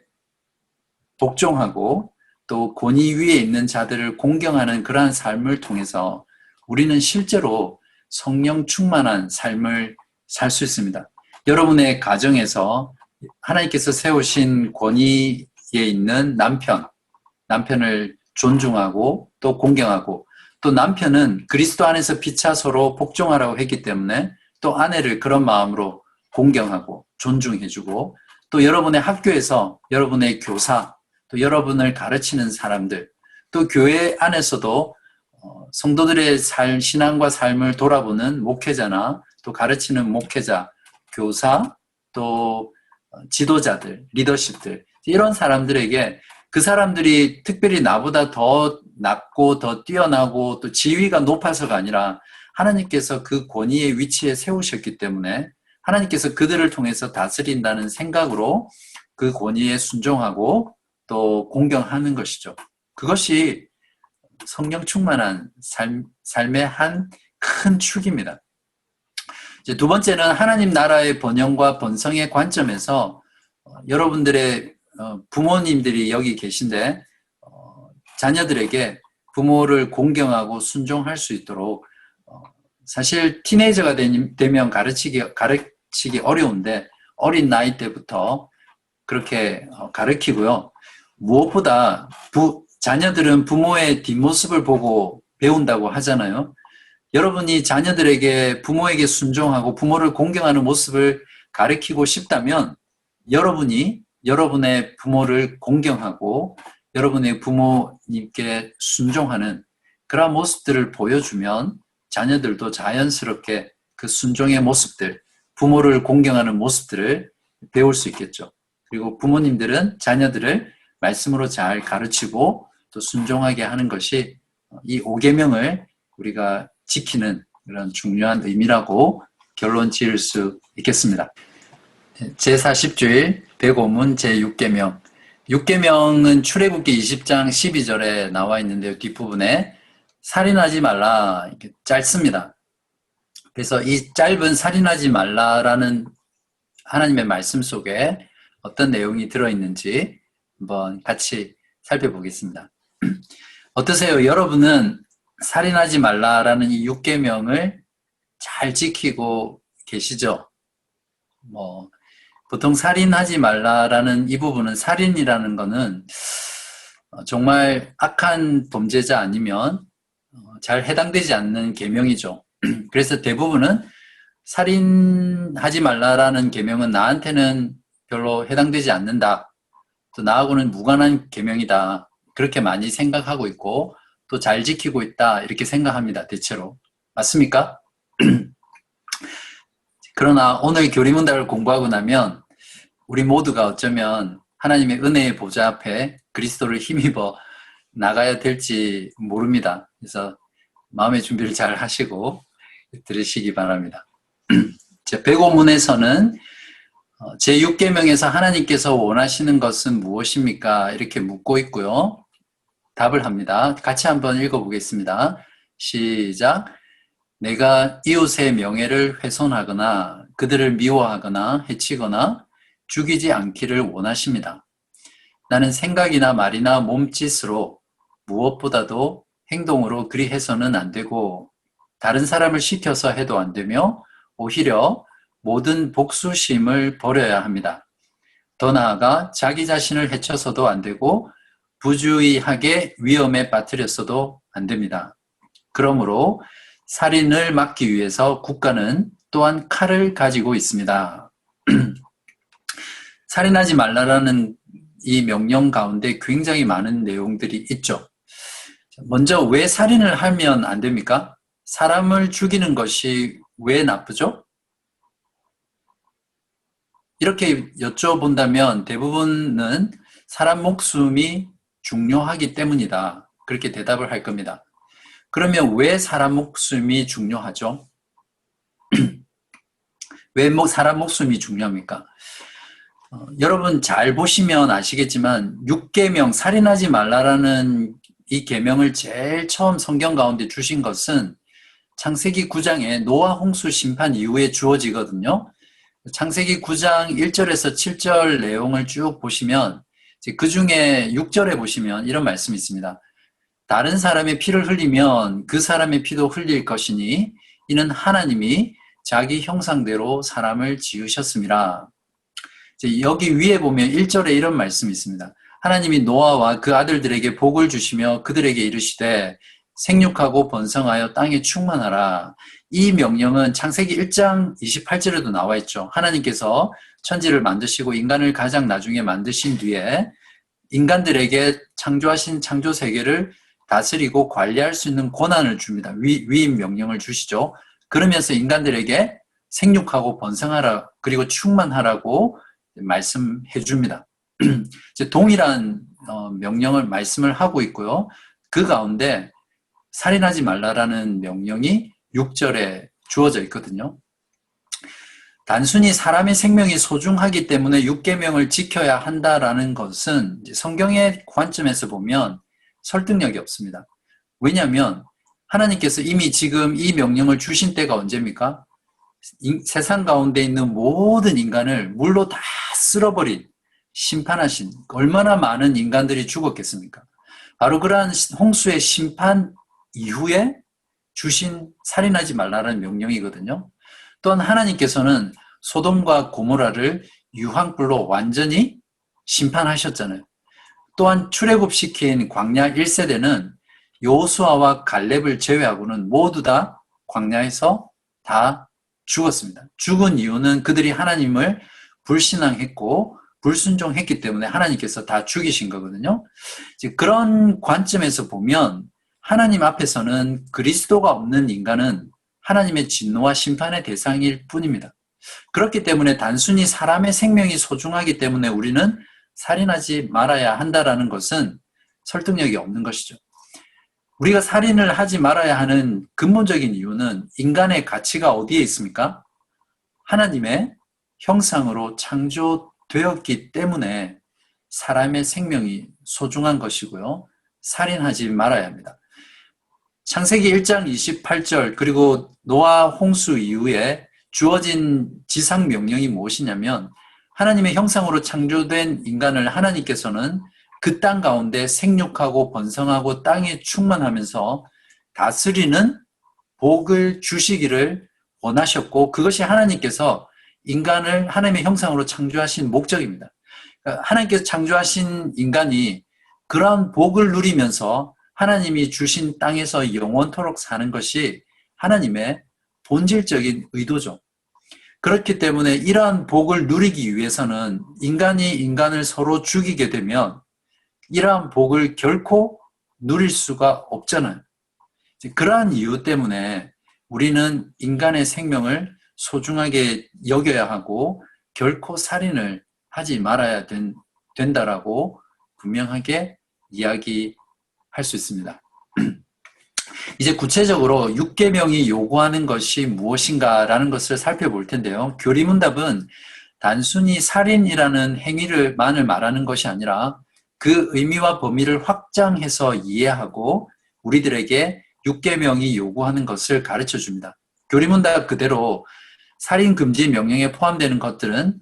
복종하고 또 권위 위에 있는 자들을 공경하는 그러한 삶을 통해서 우리는 실제로 성령 충만한 삶을 살 수 있습니다. 여러분의 가정에서 하나님께서 세우신 권위에 있는 남편을 존중하고 또 공경하고 또 남편은 그리스도 안에서 피차 서로 복종하라고 했기 때문에 또 아내를 그런 마음으로 공경하고 존중해주고 또 여러분의 학교에서 여러분의 교사 또 여러분을 가르치는 사람들 또 교회 안에서도 성도들의 신앙과 삶을 돌아보는 목회자나 또 가르치는 목회자, 교사 또 지도자들, 리더십들 이런 사람들에게 그 사람들이 특별히 나보다 더 낫고 더 뛰어나고 또 지위가 높아서가 아니라 하나님께서 그 권위의 위치에 세우셨기 때문에 하나님께서 그들을 통해서 다스린다는 생각으로 그 권위에 순종하고 또 공경하는 것이죠. 그것이 성령 충만한 삶의 한 큰 축입니다. 이제 두 번째는 하나님 나라의 번영과 번성의 관점에서 여러분들의 부모님들이 여기 계신데 자녀들에게 부모를 공경하고 순종할 수 있도록 사실 티네이저가 되면 가르치기 어려운데 어린 나이 때부터 그렇게 가르치고요. 무엇보다 자녀들은 부모의 뒷모습을 보고 배운다고 하잖아요. 여러분이 자녀들에게 부모에게 순종하고 부모를 공경하는 모습을 가르치고 싶다면 여러분이 여러분의 부모를 공경하고 여러분의 부모님께 순종하는 그런 모습들을 보여주면 자녀들도 자연스럽게 그 순종의 모습들, 부모를 공경하는 모습들을 배울 수 있겠죠. 그리고 부모님들은 자녀들을 말씀으로 잘 가르치고 또 순종하게 하는 것이 이 5계명을 우리가 지키는 그런 중요한 의미라고 결론 지을 수 있겠습니다. 제40주일 백오문 제6계명 6계명은 출애굽기 20장 12절에 나와 있는데요. 뒷부분에 살인하지 말라 이렇게 짧습니다. 그래서 이 짧은 살인하지 말라라는 하나님의 말씀 속에 어떤 내용이 들어있는지 한번 같이 살펴보겠습니다. 어떠세요? 여러분은 살인하지 말라라는 이 6계명을 잘 지키고 계시죠? 보통 살인하지 말라라는 이 부분은 살인이라는 거는 정말 악한 범죄자 아니면 잘 해당되지 않는 계명이죠. 그래서 대부분은 살인하지 말라라는 계명은 나한테는 별로 해당되지 않는다. 또 나하고는 무관한 계명이다. 그렇게 많이 생각하고 있고 또 잘 지키고 있다. 이렇게 생각합니다. 대체로. 맞습니까? 그러나 오늘 교리문답을 공부하고 나면 우리 모두가 어쩌면 하나님의 은혜의 보좌 앞에 그리스도를 힘입어 나가야 될지 모릅니다. 그래서 마음의 준비를 잘 하시고 들으시기 바랍니다. 105문에서는 제6계명에서 하나님께서 원하시는 것은 무엇입니까? 이렇게 묻고 있고요. 답을 합니다. 같이 한번 읽어보겠습니다. 시작. 내가 이웃의 명예를 훼손하거나 그들을 미워하거나 해치거나 죽이지 않기를 원하십니다. 나는 생각이나 말이나 몸짓으로 무엇보다도 행동으로 그리 해서는 안 되고 다른 사람을 시켜서 해도 안 되며 오히려 모든 복수심을 버려야 합니다. 더 나아가 자기 자신을 해쳐서도 안 되고 부주의하게 위험에 빠뜨렸어도 안 됩니다. 그러므로 살인을 막기 위해서 국가는 또한 칼을 가지고 있습니다. 살인하지 말라라는 이 명령 가운데 굉장히 많은 내용들이 있죠. 먼저 왜 살인을 하면 안 됩니까? 사람을 죽이는 것이 왜 나쁘죠? 이렇게 여쭤본다면 대부분은 사람 목숨이 중요하기 때문이다. 그렇게 대답을 할 겁니다. 그러면 왜 사람 목숨이 중요하죠? 왜 사람 목숨이 중요합니까? 여러분 잘 보시면 아시겠지만 6계명 살인하지 말라라는 이 계명을 제일 처음 성경 가운데 주신 것은 창세기 9장에 노아 홍수 심판 이후에 주어지거든요. 창세기 9장 1절에서 7절 내용을 쭉 보시면 그 중에 6절에 보시면 이런 말씀이 있습니다. 다른 사람의 피를 흘리면 그 사람의 피도 흘릴 것이니 이는 하나님이 자기 형상대로 사람을 지으셨습니다. 여기 위에 보면 1절에 이런 말씀이 있습니다. 하나님이 노아와 그 아들들에게 복을 주시며 그들에게 이르시되 생육하고 번성하여 땅에 충만하라. 이 명령은 창세기 1장 28절에도 나와 있죠. 하나님께서 천지를 만드시고 인간을 가장 나중에 만드신 뒤에 인간들에게 창조하신 창조 세계를 다스리고 관리할 수 있는 권한을 줍니다. 위임 명령을 주시죠. 그러면서 인간들에게 생육하고 번성하라 그리고 충만하라고 말씀해 줍니다. 동일한 말씀을 하고 있고요. 그 가운데 살인하지 말라라는 명령이 6절에 주어져 있거든요. 단순히 사람의 생명이 소중하기 때문에 6계명을 지켜야 한다라는 것은 성경의 관점에서 보면 설득력이 없습니다. 왜냐하면 하나님께서 이미 지금 이 명령을 주신 때가 언제입니까? 세상 가운데 있는 모든 인간을 물로 다 쓸어버린 심판하신 얼마나 많은 인간들이 죽었겠습니까? 바로 그러한 홍수의 심판 이후에 주신 살인하지 말라는 명령이거든요. 또한 하나님께서는 소돔과 고모라를 유황불로 완전히 심판하셨잖아요. 또한 출애굽시킨 광야 1세대는 여호수아와 갈렙을 제외하고는 모두 다 광야에서 다 죽었습니다. 죽은 이유는 그들이 하나님을 불신앙했고 불순종했기 때문에 하나님께서 다 죽이신 거거든요. 그런 관점에서 보면 하나님 앞에서는 그리스도가 없는 인간은 하나님의 진노와 심판의 대상일 뿐입니다. 그렇기 때문에 단순히 사람의 생명이 소중하기 때문에 우리는 살인하지 말아야 한다라는 것은 설득력이 없는 것이죠. 우리가 살인을 하지 말아야 하는 근본적인 이유는 인간의 가치가 어디에 있습니까? 하나님의 형상으로 창조되었기 때문에 사람의 생명이 소중한 것이고요. 살인하지 말아야 합니다. 창세기 1장 28절 그리고 노아 홍수 이후에 주어진 지상 명령이 무엇이냐면 하나님의 형상으로 창조된 인간을 하나님께서는 그 땅 가운데 생육하고 번성하고 땅에 충만하면서 다스리는 복을 주시기를 원하셨고 그것이 하나님께서 인간을 하나님의 형상으로 창조하신 목적입니다. 그러니까 하나님께서 창조하신 인간이 그러한 복을 누리면서 하나님이 주신 땅에서 영원토록 사는 것이 하나님의 본질적인 의도죠. 그렇기 때문에 이러한 복을 누리기 위해서는 인간이 인간을 서로 죽이게 되면 이러한 복을 결코 누릴 수가 없잖아요. 그러한 이유 때문에 우리는 인간의 생명을 소중하게 여겨야 하고 결코 살인을 하지 말아야 된다라고 분명하게 이야기할 수 있습니다. 이제 구체적으로 6계명이 요구하는 것이 무엇인가라는 것을 살펴볼 텐데요. 교리문답은 단순히 살인이라는 행위를만을 말하는 것이 아니라 그 의미와 범위를 확장해서 이해하고 우리들에게 6계명이 요구하는 것을 가르쳐 줍니다. 교리문답 그대로 살인 금지 명령에 포함되는 것들은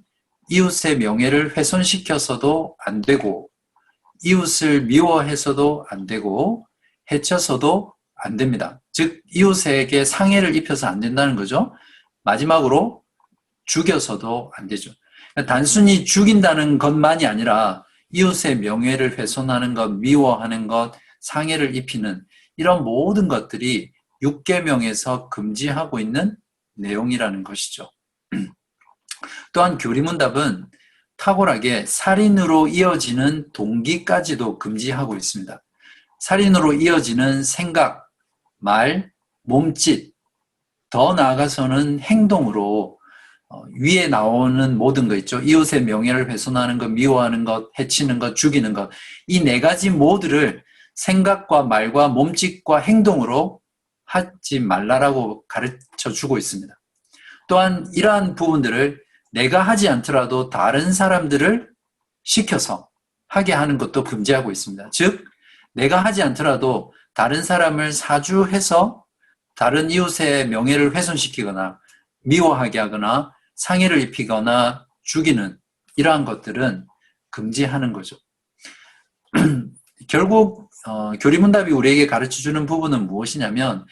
이웃의 명예를 훼손시켜서도 안 되고, 이웃을 미워해서도 안 되고, 해쳐서도 안 됩니다. 즉 이웃에게 상해를 입혀서 안 된다는 거죠. 마지막으로 죽여서도 안 되죠. 단순히 죽인다는 것만이 아니라 이웃의 명예를 훼손하는 것, 미워하는 것, 상해를 입히는 이런 모든 것들이 6계명에서 금지하고 있는 내용이라는 것이죠. 또한 교리문답은 탁월하게 살인으로 이어지는 동기까지도 금지하고 있습니다. 살인으로 이어지는 생각, 말, 몸짓, 더 나아가서는 행동으로 위에 나오는 모든 거 있죠. 이웃의 명예를 훼손하는 것, 미워하는 것, 해치는 것, 죽이는 것. 이 네 가지 모두를 생각과 말과 몸짓과 행동으로 하지 말라라고 가르쳐 주고 있습니다. 또한 이러한 부분들을 내가 하지 않더라도 다른 사람들을 시켜서 하게 하는 것도 금지하고 있습니다. 즉, 내가 하지 않더라도 다른 사람을 사주해서 다른 이웃의 명예를 훼손시키거나 미워하게 하거나 상해를 입히거나 죽이는 이러한 것들은 금지하는 거죠. 결국 교리문답이 우리에게 가르쳐주는 부분은 무엇이냐면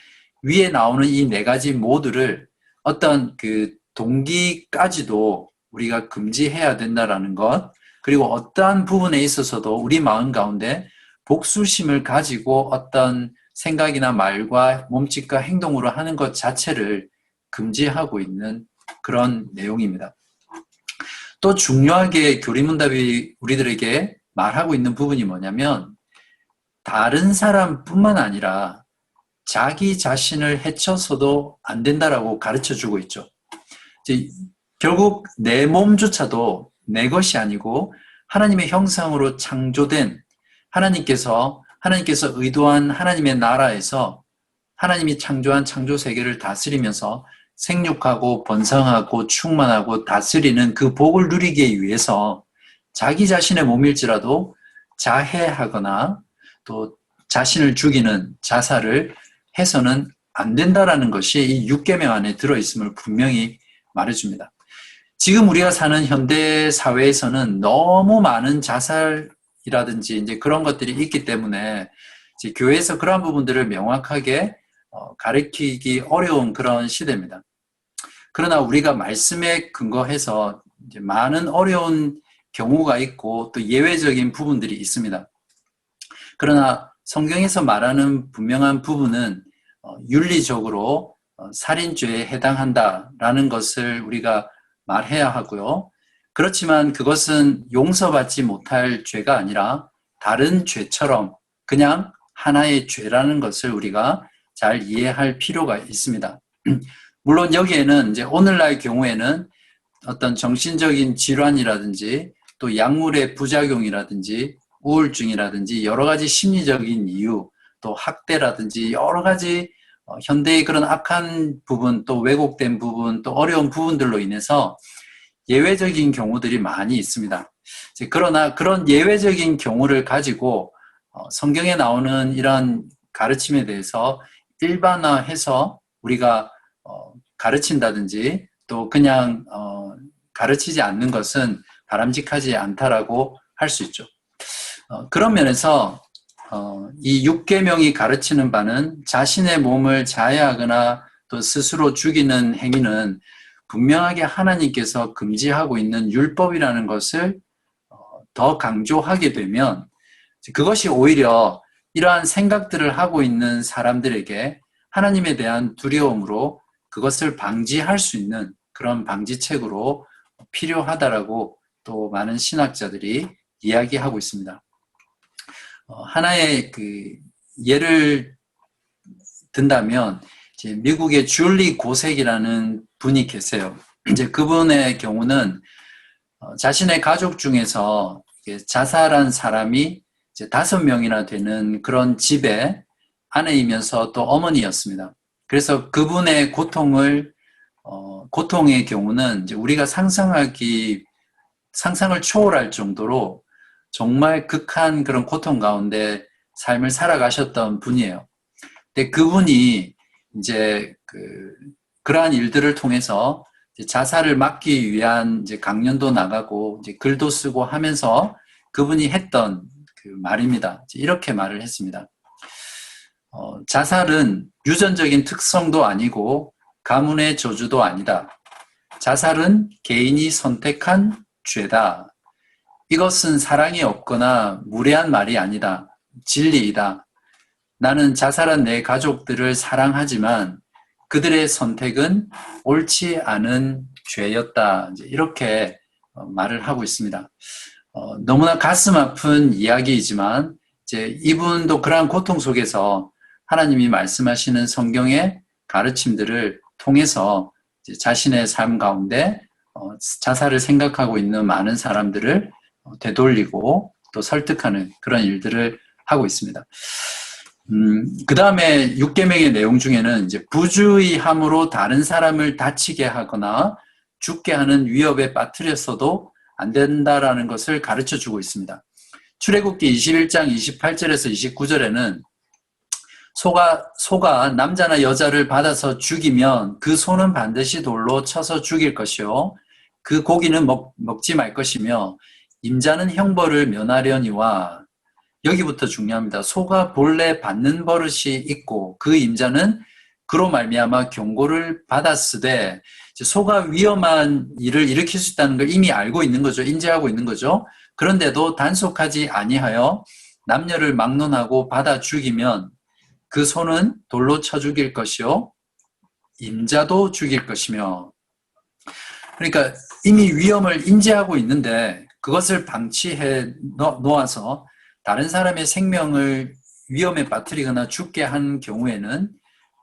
위에 나오는 이 네 가지 모두를 어떤 그 동기까지도 우리가 금지해야 된다라는 것, 그리고 어떠한 부분에 있어서도 우리 마음 가운데 복수심을 가지고 어떤 생각이나 말과 몸짓과 행동으로 하는 것 자체를 금지하고 있는 그런 내용입니다. 또 중요하게 교리문답이 우리들에게 말하고 있는 부분이 뭐냐면 다른 사람뿐만 아니라 자기 자신을 해쳐서도 안 된다라고 가르쳐주고 있죠. 결국 내 몸조차도 내 것이 아니고 하나님의 형상으로 창조된 하나님께서 의도한 하나님의 나라에서 하나님이 창조한 창조 세계를 다스리면서 생육하고 번성하고 충만하고 다스리는 그 복을 누리기 위해서 자기 자신의 몸일지라도 자해하거나 또 자신을 죽이는 자살을 해서는 안 된다라는 것이 이 6계명 안에 들어있음을 분명히 말해줍니다. 지금 우리가 사는 현대 사회에서는 너무 많은 자살이라든지 이제 그런 것들이 있기 때문에 이제 교회에서 그런 부분들을 명확하게 가르치기 어려운 그런 시대입니다. 그러나 우리가 말씀에 근거해서 이제 많은 어려운 경우가 있고 또 예외적인 부분들이 있습니다. 그러나 성경에서 말하는 분명한 부분은 윤리적으로 살인죄에 해당한다라는 것을 우리가 말해야 하고요. 그렇지만 그것은 용서받지 못할 죄가 아니라 다른 죄처럼 그냥 하나의 죄라는 것을 우리가 잘 이해할 필요가 있습니다. 물론 여기에는 이제 오늘날 경우에는 어떤 정신적인 질환이라든지 또 약물의 부작용이라든지 우울증이라든지 여러 가지 심리적인 이유, 또 학대라든지 여러 가지 현대의 그런 악한 부분, 또 왜곡된 부분, 또 어려운 부분들로 인해서 예외적인 경우들이 많이 있습니다. 그러나 그런 예외적인 경우를 가지고 성경에 나오는 이런 가르침에 대해서 일반화해서 우리가 가르친다든지 또 그냥 가르치지 않는 것은 바람직하지 않다라고 할 수 있죠. 그런 면에서 이 6계명이 가르치는 바는 자신의 몸을 자해하거나 또 스스로 죽이는 행위는 분명하게 하나님께서 금지하고 있는 율법이라는 것을 더 강조하게 되면 그것이 오히려 이러한 생각들을 하고 있는 사람들에게 하나님에 대한 두려움으로 그것을 방지할 수 있는 그런 방지책으로 필요하다라고 또 많은 신학자들이 이야기하고 있습니다. 하나의 그 예를 든다면 이제 미국의 줄리 고색이라는 분이 계세요. 이제 그분의 경우는 자신의 가족 중에서 자살한 사람이 이제 5명이나 되는 그런 집에 아내이면서 또 어머니였습니다. 그래서 그분의 고통의 경우는 이제 우리가 상상을 초월할 정도로 정말 극한 그런 고통 가운데 삶을 살아가셨던 분이에요. 근데 그분이 이제 그러한 일들을 통해서 이제 자살을 막기 위한 이제 강연도 나가고 이제 글도 쓰고 하면서 그분이 했던 그 말입니다. 이렇게 말을 했습니다. 자살은 유전적인 특성도 아니고 가문의 저주도 아니다. 자살은 개인이 선택한 죄다. 이것은 사랑이 없거나 무례한 말이 아니다. 진리이다. 나는 자살한 내 가족들을 사랑하지만 그들의 선택은 옳지 않은 죄였다. 이렇게 말을 하고 있습니다. 너무나 가슴 아픈 이야기이지만 이제 이분도 그러한 고통 속에서 하나님이 말씀하시는 성경의 가르침들을 통해서 이제 자신의 삶 가운데 자살을 생각하고 있는 많은 사람들을 되돌리고 또 설득하는 그런 일들을 하고 있습니다. 그 다음에 6계명의 내용 중에는 이제 부주의함으로 다른 사람을 다치게 하거나 죽게 하는 위협에 빠뜨렸어도 안 된다라는 것을 가르쳐 주고 있습니다. 출애굽기 21장 28절에서 29절에는 소가 남자나 여자를 받아서 죽이면 그 소는 반드시 돌로 쳐서 죽일 것이요 그 고기는 먹지 말 것이며 임자는 형벌을 면하려니와 여기부터 중요합니다. 소가 본래 받는 버릇이 있고 그 임자는 그로 말미암아 경고를 받았으되 소가 위험한 일을 일으킬 수 있다는 걸 이미 알고 있는 거죠. 인지하고 있는 거죠. 그런데도 단속하지 아니하여 남녀를 막론하고 받아 죽이면 그 소는 돌로 쳐 죽일 것이요 임자도 죽일 것이며 그러니까 이미 위험을 인지하고 있는데 그것을 방치해 놓아서 다른 사람의 생명을 위험에 빠뜨리거나 죽게 한 경우에는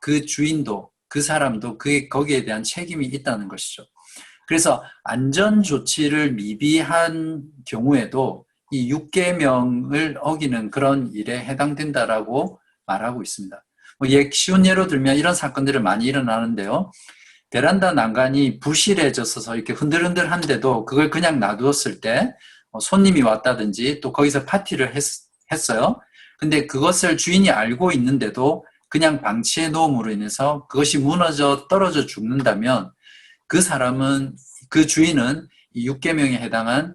그 주인도 그 사람도 거기에 대한 책임이 있다는 것이죠. 그래서 안전조치를 미비한 경우에도 이 6계명을 어기는 그런 일에 해당된다라고 말하고 있습니다. 쉬운 예로 들면 이런 사건들이 많이 일어나는데요. 베란다 난간이 부실해져서 이렇게 흔들흔들한데도 그걸 그냥 놔두었을 때 손님이 왔다든지 또 거기서 파티를 했어요. 근데 그것을 주인이 알고 있는데도 그냥 방치해 놓음으로 인해서 그것이 무너져 떨어져 죽는다면 그 주인은 이 6계명에 해당한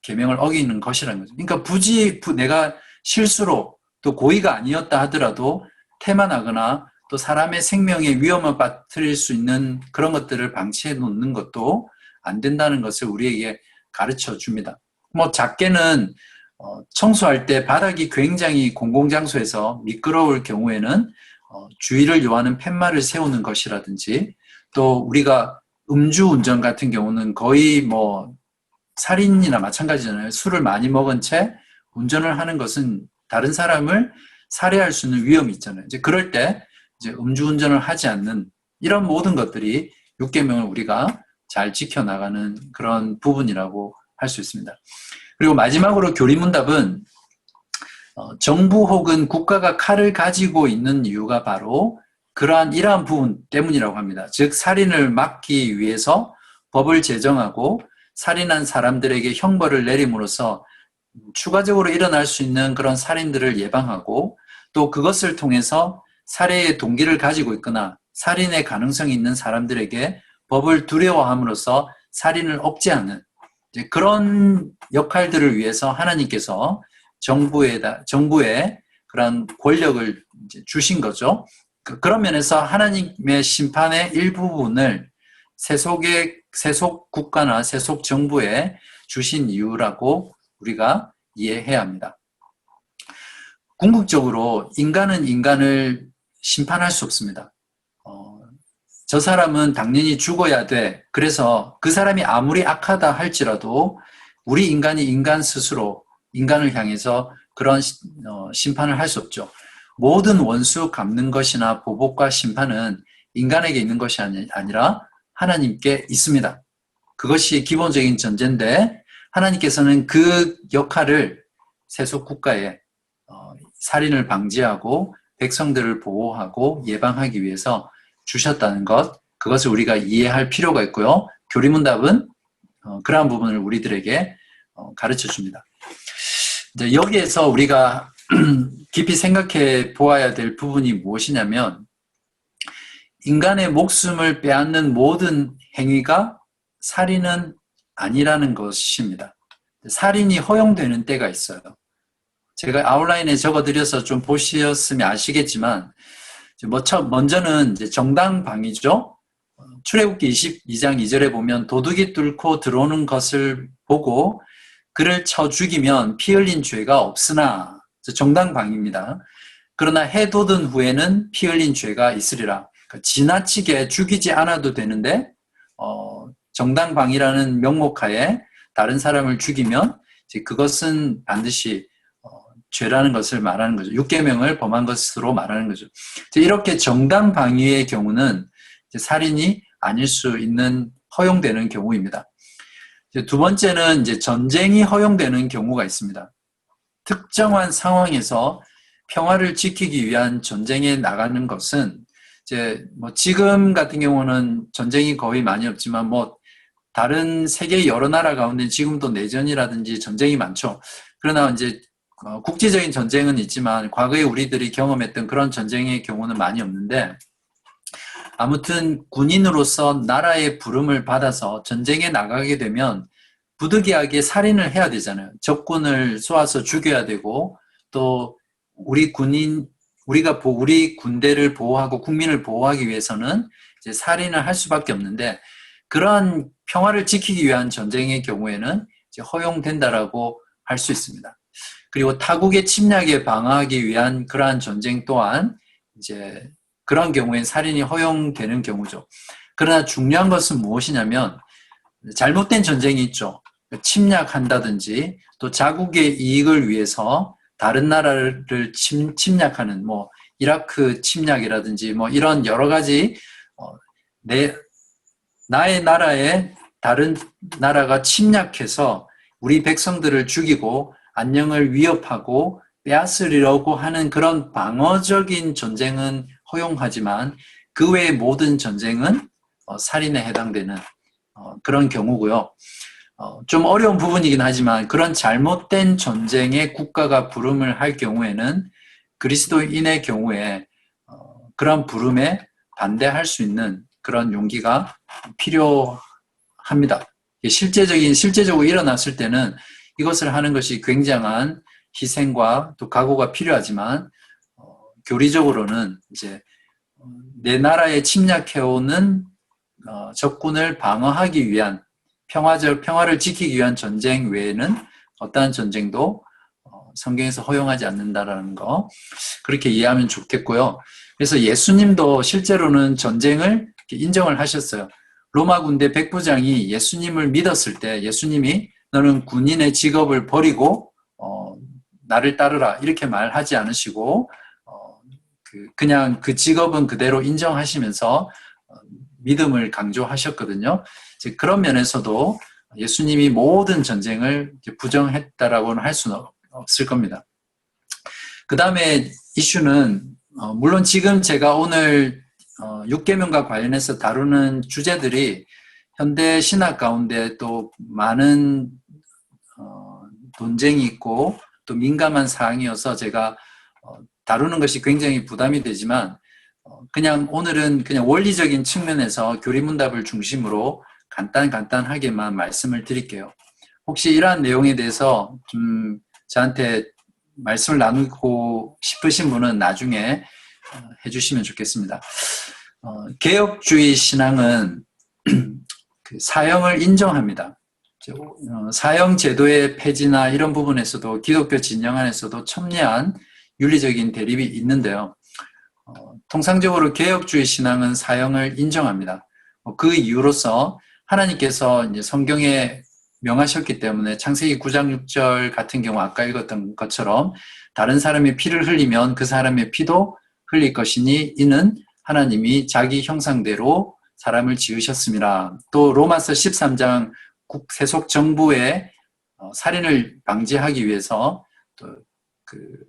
계명을 어기는 것이라는 거죠. 그러니까 내가 실수로 또 고의가 아니었다 하더라도 태만하거나 또 사람의 생명에 위험을 빠뜨릴 수 있는 그런 것들을 방치해 놓는 것도 안 된다는 것을 우리에게 가르쳐 줍니다. 작게는 청소할 때 바닥이 굉장히 공공장소에서 미끄러울 경우에는 주의를 요하는 팻말을 세우는 것이라든지 또 우리가 음주운전 같은 경우는 거의 살인이나 마찬가지잖아요. 술을 많이 먹은 채 운전을 하는 것은 다른 사람을 살해할 수 있는 위험이 있잖아요. 이제 그럴 때 이제 음주운전을 하지 않는 이런 모든 것들이 6계명을 우리가 잘 지켜나가는 그런 부분이라고 할 수 있습니다. 그리고 마지막으로 교리문답은 정부 혹은 국가가 칼을 가지고 있는 이유가 바로 이러한 부분 때문이라고 합니다. 즉 살인을 막기 위해서 법을 제정하고 살인한 사람들에게 형벌을 내림으로써 추가적으로 일어날 수 있는 그런 살인들을 예방하고 또 그것을 통해서 살해의 동기를 가지고 있거나 살인의 가능성이 있는 사람들에게 법을 두려워함으로써 살인을 억제하는 그런 역할들을 위해서 하나님께서 정부에 그런 권력을 주신 거죠. 그런 면에서 하나님의 심판의 일부분을 세속 국가나 세속 정부에 주신 이유라고 우리가 이해해야 합니다. 궁극적으로 인간은 인간을 심판할 수 없습니다. 저 사람은 당연히 죽어야 돼. 그래서 그 사람이 아무리 악하다 할지라도 우리 인간이 인간 스스로 인간을 향해서 그런 심판을 할 수 없죠. 모든 원수 갚는 것이나 보복과 심판은 인간에게 있는 것이 아니라 하나님께 있습니다. 그것이 기본적인 전제인데 하나님께서는 그 역할을 세속 국가에 살인을 방지하고 백성들을 보호하고 예방하기 위해서 주셨다는 것, 그것을 우리가 이해할 필요가 있고요. 교리문답은 그러한 부분을 우리들에게 가르쳐 줍니다. 이제 여기에서 우리가 깊이 생각해 보아야 될 부분이 무엇이냐면, 인간의 목숨을 빼앗는 모든 행위가 살인은 아니라는 것입니다. 살인이 허용되는 때가 있어요. 제가 아웃라인에 적어드려서 좀 보셨으면 아시겠지만, 먼저는 이제 정당방위죠. 출애굽기 22장 2절에 보면 도둑이 뚫고 들어오는 것을 보고 그를 쳐 죽이면 피 흘린 죄가 없으나, 정당방위입니다. 그러나 해 돋은 후에는 피 흘린 죄가 있으리라. 그러니까 지나치게 죽이지 않아도 되는데 정당방위라는 명목하에 다른 사람을 죽이면 이제 그것은 반드시 죄라는 것을 말하는 거죠. 6계명을 범한 것으로 말하는 거죠. 이렇게 정당방위의 경우는 살인이 아닐 수 있는 허용되는 경우입니다. 두 번째는 이제 전쟁이 허용되는 경우가 있습니다. 특정한 상황에서 평화를 지키기 위한 전쟁에 나가는 것은 이제 지금 같은 경우는 전쟁이 거의 많이 없지만 다른 세계 여러 나라 가운데 지금도 내전이라든지 전쟁이 많죠. 그러나 이제 국제적인 전쟁은 있지만 과거에 우리들이 경험했던 그런 전쟁의 경우는 많이 없는데, 아무튼 군인으로서 나라의 부름을 받아서 전쟁에 나가게 되면 부득이하게 살인을 해야 되잖아요. 적군을 쏘아서 죽여야 되고, 또 우리 군대를 보호하고 국민을 보호하기 위해서는 이제 살인을 할 수밖에 없는데, 그러한 평화를 지키기 위한 전쟁의 경우에는 이제 허용된다라고 할 수 있습니다. 그리고 타국의 침략에 방어하기 위한 그러한 전쟁 또한 이제 그런 경우엔 살인이 허용되는 경우죠. 그러나 중요한 것은 무엇이냐면, 잘못된 전쟁이 있죠. 침략한다든지 또 자국의 이익을 위해서 다른 나라를 침략하는 이라크 침략이라든지 이런 여러 가지 나의 나라에 다른 나라가 침략해서 우리 백성들을 죽이고 안녕을 위협하고 빼앗으려고 하는 그런 방어적인 전쟁은 허용하지만 그 외의 모든 전쟁은 살인에 해당되는 그런 경우고요. 좀 어려운 부분이긴 하지만 그런 잘못된 전쟁에 국가가 부름을 할 경우에는 그리스도인의 경우에 그런 부름에 반대할 수 있는 그런 용기가 필요합니다. 실제적으로 일어났을 때는 이것을 하는 것이 굉장한 희생과 또 각오가 필요하지만 교리적으로는 이제 내 나라에 침략해오는 적군을 방어하기 위한 평화를 지키기 위한 전쟁 외에는 어떠한 전쟁도 성경에서 허용하지 않는다라는 거, 그렇게 이해하면 좋겠고요. 그래서 예수님도 실제로는 전쟁을 인정을 하셨어요. 로마 군대 백부장이 예수님을 믿었을 때 예수님이 너는 군인의 직업을 버리고 나를 따르라 이렇게 말하지 않으시고 그냥 그 직업은 그대로 인정하시면서 믿음을 강조하셨거든요. 그런 면에서도 예수님이 모든 전쟁을 부정했다라고는 할 수는 없을 겁니다. 그 다음에 이슈는 물론 지금 제가 오늘 6계명과 관련해서 다루는 주제들이 현대 신학 가운데 또 많은 논쟁이 있고 또 민감한 사항이어서 제가 다루는 것이 굉장히 부담이 되지만 그냥 오늘은 그냥 원리적인 측면에서 교리문답을 중심으로 간단하게만 말씀을 드릴게요. 혹시 이러한 내용에 대해서 좀 저한테 말씀을 나누고 싶으신 분은 나중에 해주시면 좋겠습니다. 개혁주의 신앙은 그 사형을 인정합니다. 사형 제도의 폐지나 이런 부분에서도 기독교 진영 안에서도 첨예한 윤리적인 대립이 있는데요. 통상적으로 개혁주의 신앙은 사형을 인정합니다. 그 이유로서 하나님께서 이제 성경에 명하셨기 때문에 창세기 9장 6절 같은 경우 아까 읽었던 것처럼 다른 사람의 피를 흘리면 그 사람의 피도 흘릴 것이니 이는 하나님이 자기 형상대로 사람을 지으셨습니다. 또 로마서 13장 세속 정부의 살인을 방지하기 위해서 또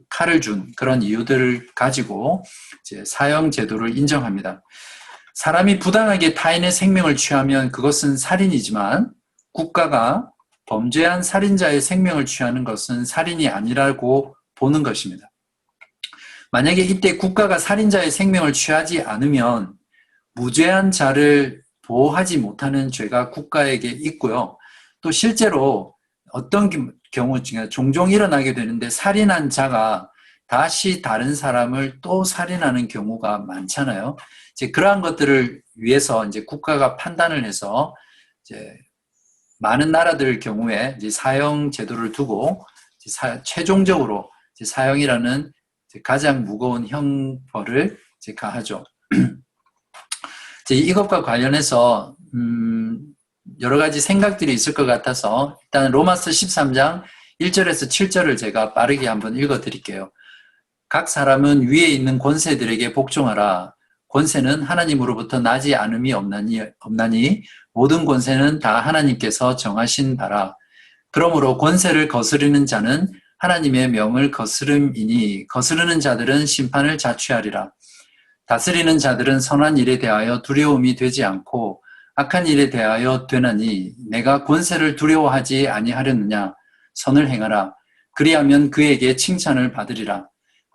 칼을 준 그런 이유들을 가지고 이제 사형 제도를 인정합니다. 사람이 부당하게 타인의 생명을 취하면 그것은 살인이지만 국가가 범죄한 살인자의 생명을 취하는 것은 살인이 아니라고 보는 것입니다. 만약에 이때 국가가 살인자의 생명을 취하지 않으면 무죄한 자를 보호하지 못하는 죄가 국가에게 있고요. 또 실제로 어떤 경우 중에 종종 일어나게 되는데 살인한 자가 다시 다른 사람을 또 살인하는 경우가 많잖아요. 이제 그러한 것들을 위해서 이제 국가가 판단을 해서 이제 많은 나라들 경우에 이제 사형 제도를 두고 최종적으로 이제 사형이라는 이제 가장 무거운 형벌을 이제 가하죠. 이제 이것과 관련해서 여러 가지 생각들이 있을 것 같아서 일단 로마서 13장 1절에서 7절을 제가 빠르게 한번 읽어드릴게요. 각 사람은 위에 있는 권세들에게 복종하라. 권세는 하나님으로부터 나지 않음이 없나니 모든 권세는 다 하나님께서 정하신 바라. 그러므로 권세를 거스르는 자는 하나님의 명을 거스름이니 거스르는 자들은 심판을 자취하리라. 다스리는 자들은 선한 일에 대하여 두려움이 되지 않고 악한 일에 대하여 되나니 내가 권세를 두려워하지 아니하려느냐. 선을 행하라. 그리하면 그에게 칭찬을 받으리라.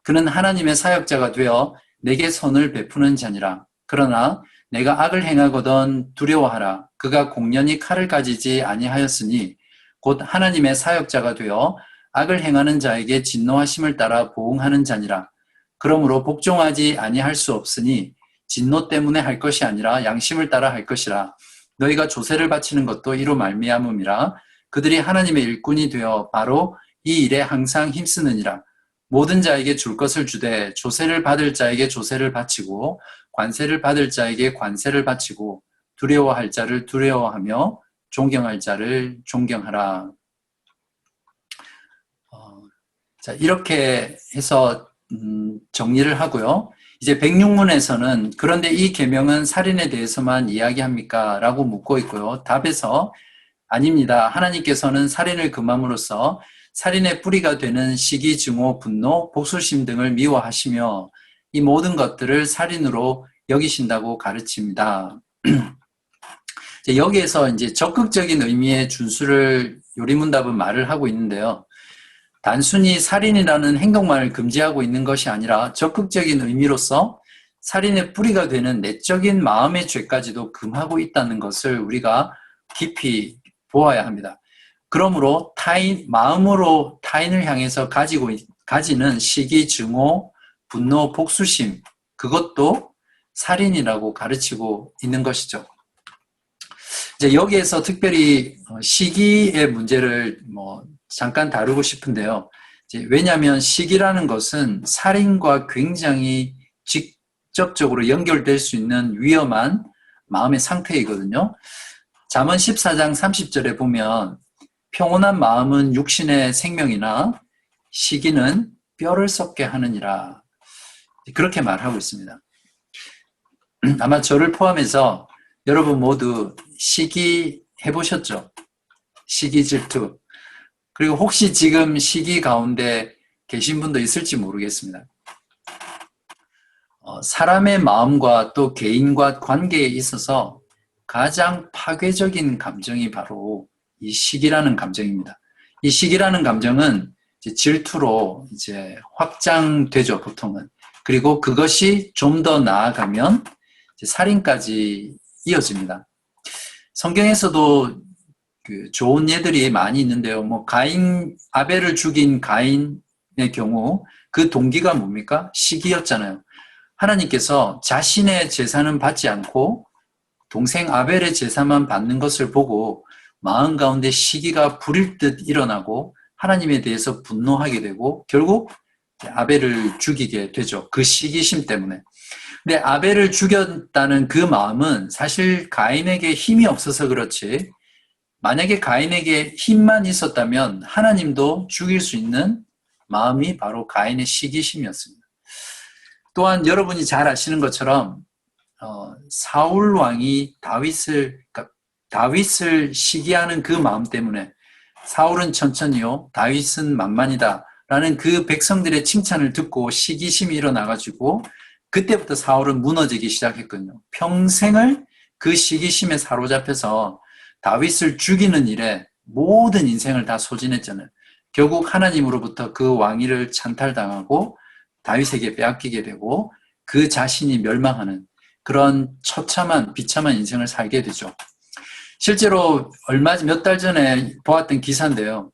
그는 하나님의 사역자가 되어 내게 선을 베푸는 자니라. 그러나 내가 악을 행하거든 두려워하라. 그가 공연히 칼을 가지지 아니하였으니 곧 하나님의 사역자가 되어 악을 행하는 자에게 진노하심을 따라 보응하는 자니라. 그러므로 복종하지 아니할 수 없으니 진노 때문에 할 것이 아니라 양심을 따라 할 것이라. 너희가 조세를 바치는 것도 이로 말미암음이라. 그들이 하나님의 일꾼이 되어 바로 이 일에 항상 힘쓰느니라. 모든 자에게 줄 것을 주되 조세를 받을 자에게 조세를 바치고 관세를 받을 자에게 관세를 바치고 두려워할 자를 두려워하며 존경할 자를 존경하라. 자, 이렇게 해서 정리를 하고요. 이제 106문에서는 그런데 이 계명은 살인에 대해서만 이야기합니까? 라고 묻고 있고요. 답에서 아닙니다. 하나님께서는 살인을 금함으로써 살인의 뿌리가 되는 시기, 증오, 분노, 복수심 등을 미워하시며 이 모든 것들을 살인으로 여기신다고 가르칩니다. 여기에서 이제 적극적인 의미의 준수를 요리문답은 말을 하고 있는데요. 단순히 살인이라는 행동만을 금지하고 있는 것이 아니라 적극적인 의미로서 살인의 뿌리가 되는 내적인 마음의 죄까지도 금하고 있다는 것을 우리가 깊이 보아야 합니다. 그러므로 마음으로 타인을 향해서 가지는 시기, 증오, 분노, 복수심, 그것도 살인이라고 가르치고 있는 것이죠. 이제 여기에서 특별히 시기의 문제를 잠깐 다루고 싶은데요. 왜냐하면 시기라는 것은 살인과 굉장히 직접적으로 연결될 수 있는 위험한 마음의 상태이거든요. 잠언 14장 30절에 보면 평온한 마음은 육신의 생명이나 시기는 뼈를 썩게 하느니라. 그렇게 말하고 있습니다. 아마 저를 포함해서 여러분 모두 시기 해보셨죠? 시기 질투. 그리고 혹시 지금 시기 가운데 계신 분도 있을지 모르겠습니다. 사람의 마음과 또 개인과 관계에 있어서 가장 파괴적인 감정이 바로 이 시기라는 감정입니다. 이 시기라는 감정은 이제 질투로 이제 확장되죠, 보통은. 그리고 그것이 좀 더 나아가면 이제 살인까지 이어집니다. 성경에서도 좋은 예들이 많이 있는데요. 아벨을 죽인 가인의 경우 그 동기가 뭡니까? 시기였잖아요. 하나님께서 자신의 제사는 받지 않고 동생 아벨의 제사만 받는 것을 보고 마음 가운데 시기가 불일 듯 일어나고 하나님에 대해서 분노하게 되고 결국 아벨을 죽이게 되죠. 그 시기심 때문에. 근데 아벨을 죽였다는 그 마음은 사실 가인에게 힘이 없어서 그렇지, 만약에 가인에게 힘만 있었다면 하나님도 죽일 수 있는 마음이 바로 가인의 시기심이었습니다. 또한 여러분이 잘 아시는 것처럼 사울 왕이 다윗을 시기하는 그 마음 때문에 사울은 천천히요, 다윗은 만만이다 라는 그 백성들의 칭찬을 듣고 시기심이 일어나가지고 그때부터 사울은 무너지기 시작했거든요. 평생을 그 시기심에 사로잡혀서 다윗을 죽이는 일에 모든 인생을 다 소진했잖아요. 결국 하나님으로부터 그 왕위를 찬탈당하고 다윗에게 빼앗기게 되고 그 자신이 멸망하는 그런 처참한 비참한 인생을 살게 되죠. 실제로 몇 달 전에 보았던 기사인데요.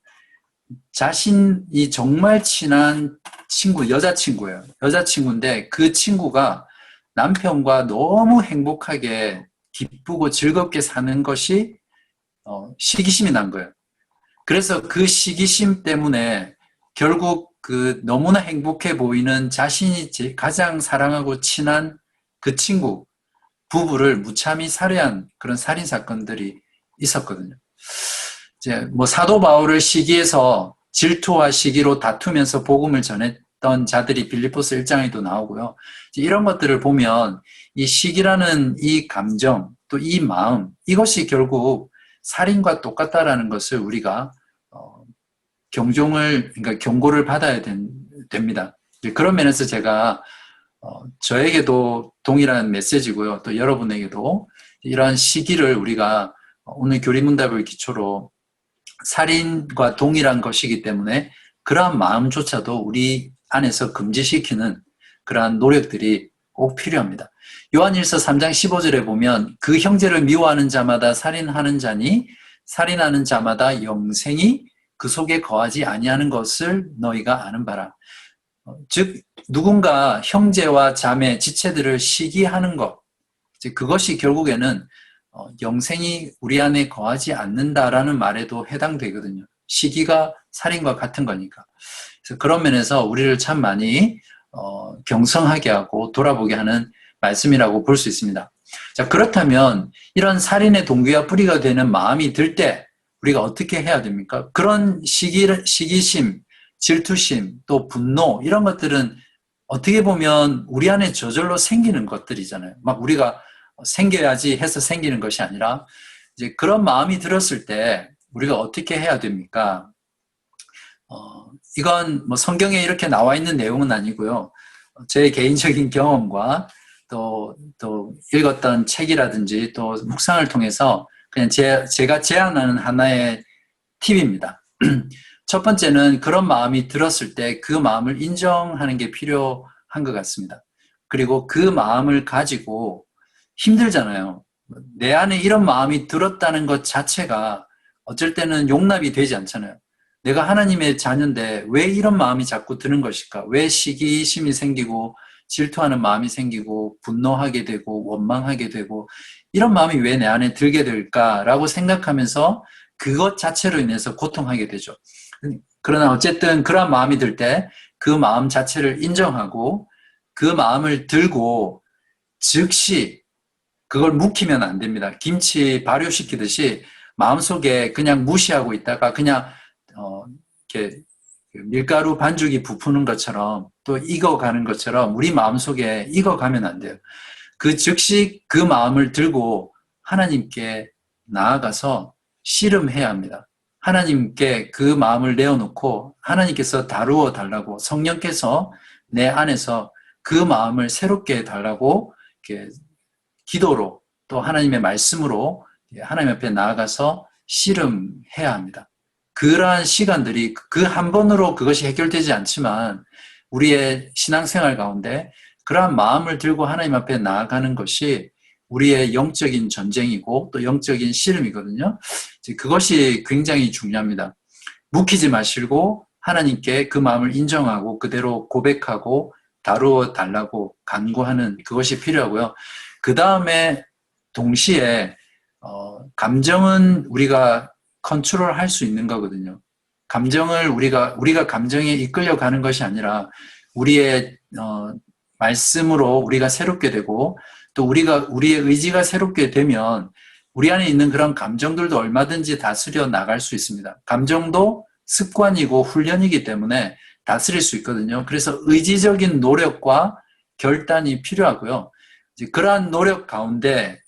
자신이 정말 친한 친구, 여자친구예요. 여자친구인데 그 친구가 남편과 너무 행복하게 기쁘고 즐겁게 사는 것이 시기심이 난 거예요. 그래서 그 시기심 때문에 결국 그 너무나 행복해 보이는 자신이 가장 사랑하고 친한 그 친구 부부를 무참히 살해한 그런 살인 사건들이 있었거든요. 이제 뭐 사도 바울을 시기에서 질투와 시기로 다투면서 복음을 전했던 자들이 빌립보서 1장에도 나오고요. 이런 것들을 보면 이 시기라는 이 감정, 또 이 마음, 이것이 결국 살인과 똑같다라는 것을 우리가 그러니까 경고를 받아야 됩니다. 그런 면에서 제가 저에게도 동일한 메시지고요. 또 여러분에게도 이러한 시기를 우리가 오늘 교리문답을 기초로 살인과 동일한 것이기 때문에 그러한 마음조차도 우리 안에서 금지시키는 그러한 노력들이 꼭 필요합니다. 요한일서 3장 15절에 보면 그 형제를 미워하는 자마다 살인하는 자니 살인하는 자마다 영생이 그 속에 거하지 아니하는 것을 너희가 아는 바라. 즉 누군가 형제와 자매, 지체들을 시기하는 것, 그것이 결국에는 영생이 우리 안에 거하지 않는다라는 말에도 해당되거든요. 시기가 살인과 같은 거니까. 그래서 그런 면에서 우리를 참 많이 경성하게 하고 돌아보게 하는 말씀이라고 볼 수 있습니다. 자, 그렇다면 이런 살인의 동기와 뿌리가 되는 마음이 들 때 우리가 어떻게 해야 됩니까? 그런 시기심, 질투심, 또 분노 이런 것들은 어떻게 보면 우리 안에 저절로 생기는 것들이잖아요. 막 우리가 생겨야지 해서 생기는 것이 아니라 이제 그런 마음이 들었을 때 우리가 어떻게 해야 됩니까? 이건 뭐 성경에 이렇게 나와 있는 내용은 아니고요. 제 개인적인 경험과 또 읽었던 책이라든지 또 묵상을 통해서 그냥 제가 제안하는 하나의 팁입니다. 첫 번째는 그런 마음이 들었을 때 그 마음을 인정하는 게 필요한 것 같습니다. 그리고 그 마음을 가지고 힘들잖아요. 내 안에 이런 마음이 들었다는 것 자체가 어쩔 때는 용납이 되지 않잖아요. 내가 하나님의 자녀인데 왜 이런 마음이 자꾸 드는 것일까? 왜 시기심이 생기고 질투하는 마음이 생기고 분노하게 되고 원망하게 되고 이런 마음이 왜 내 안에 들게 될까라고 생각하면서 그것 자체로 인해서 고통하게 되죠. 그러나 어쨌든 그런 마음이 들 때 그 마음 자체를 인정하고 그 마음을 들고 즉시 그걸 묵히면 안 됩니다. 김치 발효시키듯이 마음속에 그냥 무시하고 있다가 그냥 이렇게 밀가루 반죽이 부푸는 것처럼 또 익어가는 것처럼 우리 마음속에 익어가면 안 돼요. 그 즉시 그 마음을 들고 하나님께 나아가서 씨름해야 합니다. 하나님께 그 마음을 내어놓고 하나님께서 다루어 달라고 성령께서 내 안에서 그 마음을 새롭게 해달라고 이렇게 기도로 또 하나님의 말씀으로 하나님 앞에 나아가서 씨름해야 합니다. 그러한 시간들이 그 한 번으로 그것이 해결되지 않지만 우리의 신앙생활 가운데 그러한 마음을 들고 하나님 앞에 나아가는 것이 우리의 영적인 전쟁이고 또 영적인 씨름이거든요. 그것이 굉장히 중요합니다. 묵히지 마시고 하나님께 그 마음을 인정하고 그대로 고백하고 다루어 달라고 간구하는 그것이 필요하고요. 그 다음에 동시에 감정은 우리가 컨트롤할 수 있는 거거든요. 감정을 우리가 감정에 이끌려 가는 것이 아니라 우리의 말씀으로 우리가 새롭게 되고 또 우리의 의지가 새롭게 되면 우리 안에 있는 그런 감정들도 얼마든지 다스려 나갈 수 있습니다. 감정도 습관이고 훈련이기 때문에 다스릴 수 있거든요. 그래서 의지적인 노력과 결단이 필요하고요. 그러한 노력 가운데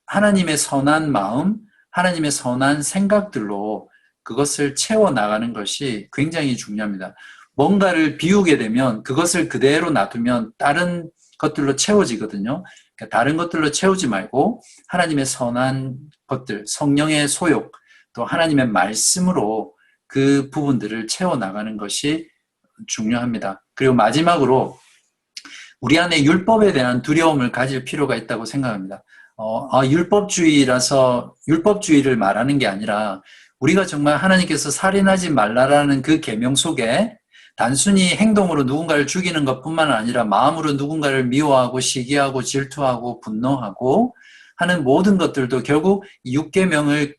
하나님의 선한 마음, 하나님의 선한 생각들로 그것을 채워나가는 것이 굉장히 중요합니다. 뭔가를 비우게 되면 그것을 그대로 놔두면 다른 것들로 채워지거든요. 그러니까 다른 것들로 채우지 말고 하나님의 선한 것들, 성령의 소욕, 또 하나님의 말씀으로 그 부분들을 채워나가는 것이 중요합니다. 그리고 마지막으로 우리 안에 율법에 대한 두려움을 가질 필요가 있다고 생각합니다. 율법주의라서 율법주의를 말하는 게 아니라 우리가 정말 하나님께서 살인하지 말라라는 그 계명 속에 단순히 행동으로 누군가를 죽이는 것뿐만 아니라 마음으로 누군가를 미워하고 시기하고 질투하고 분노하고 하는 모든 것들도 결국 육계명을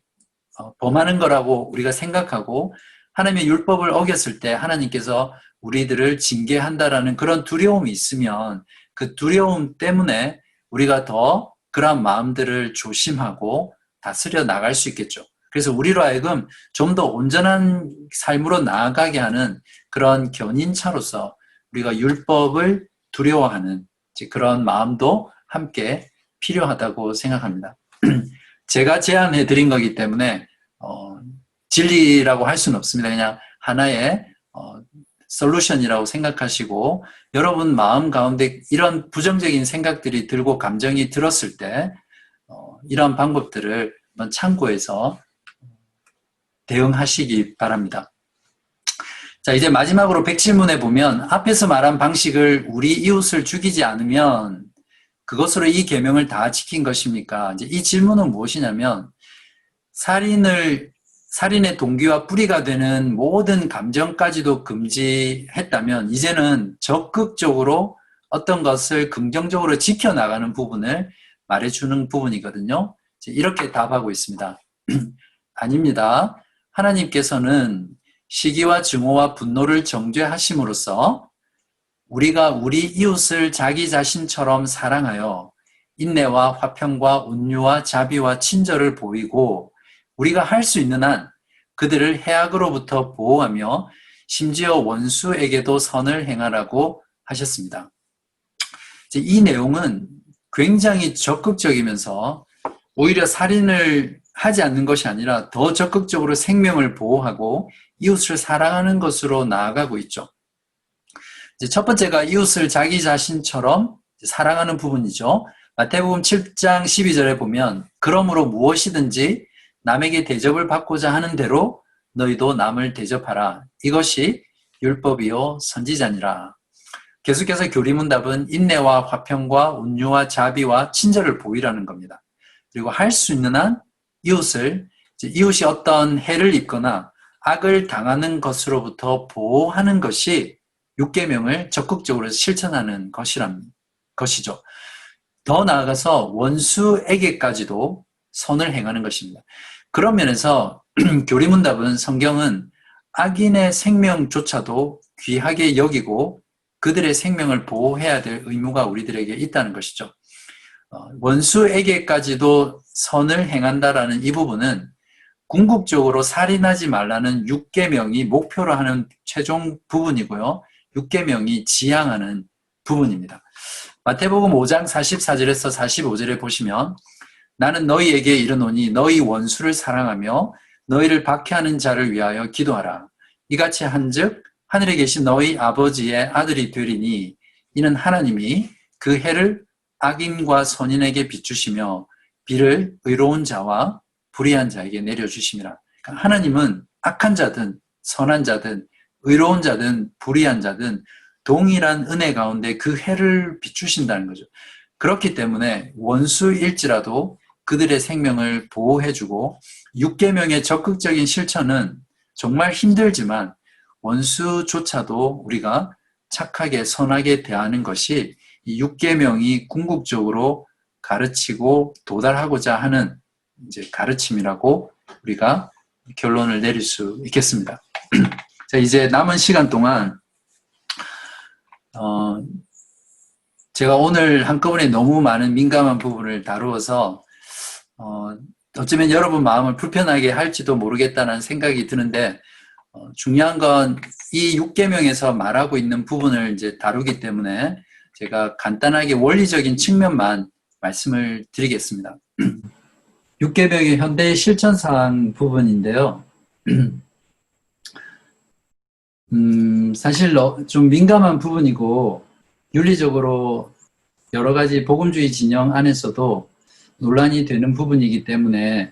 범하는 거라고 우리가 생각하고 하나님의 율법을 어겼을 때 하나님께서 우리들을 징계한다라는 그런 두려움이 있으면 그 두려움 때문에 우리가 더 그러한 마음들을 조심하고 다스려 나갈 수 있겠죠. 그래서 우리로 하여금 좀 더 온전한 삶으로 나아가게 하는 그런 견인차로서 우리가 율법을 두려워하는 그런 마음도 함께 필요하다고 생각합니다. 제가 제안해 드린 거기 때문에 진리라고 할 수는 없습니다. 그냥 하나의 솔루션이라고 생각하시고 여러분 마음 가운데 이런 부정적인 생각들이 들고 감정이 들었을 때 이런 방법들을 한번 참고해서 대응하시기 바랍니다. 자, 이제 마지막으로 107문에 보면 앞에서 말한 방식을 우리 이웃을 죽이지 않으면 그것으로 이 계명을 다 지킨 것입니까? 이제 이 질문은 무엇이냐면 살인의 동기와 뿌리가 되는 모든 감정까지도 금지했다면 이제는 적극적으로 어떤 것을 긍정적으로 지켜나가는 부분을 말해주는 부분이거든요. 이렇게 답하고 있습니다. 아닙니다. 하나님께서는 시기와 증오와 분노를 정죄하심으로써 우리가 우리 이웃을 자기 자신처럼 사랑하여 인내와 화평과 온유와 자비와 친절을 보이고 우리가 할 수 있는 한 그들을 해악으로부터 보호하며 심지어 원수에게도 선을 행하라고 하셨습니다. 이 내용은 굉장히 적극적이면서 오히려 살인을 하지 않는 것이 아니라 더 적극적으로 생명을 보호하고 이웃을 사랑하는 것으로 나아가고 있죠. 첫 번째가 이웃을 자기 자신처럼 사랑하는 부분이죠. 마태복음 7장 12절에 보면 그러므로 무엇이든지 남에게 대접을 받고자 하는 대로 너희도 남을 대접하라. 이것이 율법이요 선지자니라. 계속해서 교리문답은 인내와 화평과 온유와 자비와 친절을 보이라는 겁니다. 그리고 할 수 있는 한 이웃이 어떤 해를 입거나 악을 당하는 것으로부터 보호하는 것이 육계명을 적극적으로 실천하는 것이죠. 더 나아가서 원수에게까지도 선을 행하는 것입니다. 그런 면에서 교리문답은 성경은 악인의 생명조차도 귀하게 여기고 그들의 생명을 보호해야 될 의무가 우리들에게 있다는 것이죠. 원수에게까지도 선을 행한다라는 이 부분은 궁극적으로 살인하지 말라는 육계명이 목표로 하는 최종 부분이고요. 육계명이 지향하는 부분입니다. 마태복음 5장 44절에서 45절에 보시면 나는 너희에게 이르노니 너희 원수를 사랑하며 너희를 박해하는 자를 위하여 기도하라. 이같이 한즉 하늘에 계신 너희 아버지의 아들이 되리니 이는 하나님이 그 해를 악인과 선인에게 비추시며 비를 의로운 자와 불의한 자에게 내려주심이라. 그러니까 하나님은 악한 자든 선한 자든 의로운 자든 불의한 자든 동일한 은혜 가운데 그 해를 비추신다는 거죠. 그렇기 때문에 원수일지라도 그들의 생명을 보호해주고 육계명의 적극적인 실천은 정말 힘들지만 원수조차도 우리가 착하게 선하게 대하는 것이 이 육계명이 궁극적으로 가르치고 도달하고자 하는 이제 가르침이라고 우리가 결론을 내릴 수 있겠습니다. 자, 이제 남은 시간 동안 제가 오늘 한꺼번에 너무 많은 민감한 부분을 다루어서 어쩌면 여러분 마음을 불편하게 할지도 모르겠다는 생각이 드는데 중요한 건 이 육계명에서 말하고 있는 부분을 이제 다루기 때문에 제가 간단하게 원리적인 측면만 말씀을 드리겠습니다. 육계명의 현대의 실천사항 부분인데요. 사실 좀 민감한 부분이고 윤리적으로 여러 가지 복음주의 진영 안에서도 논란이 되는 부분이기 때문에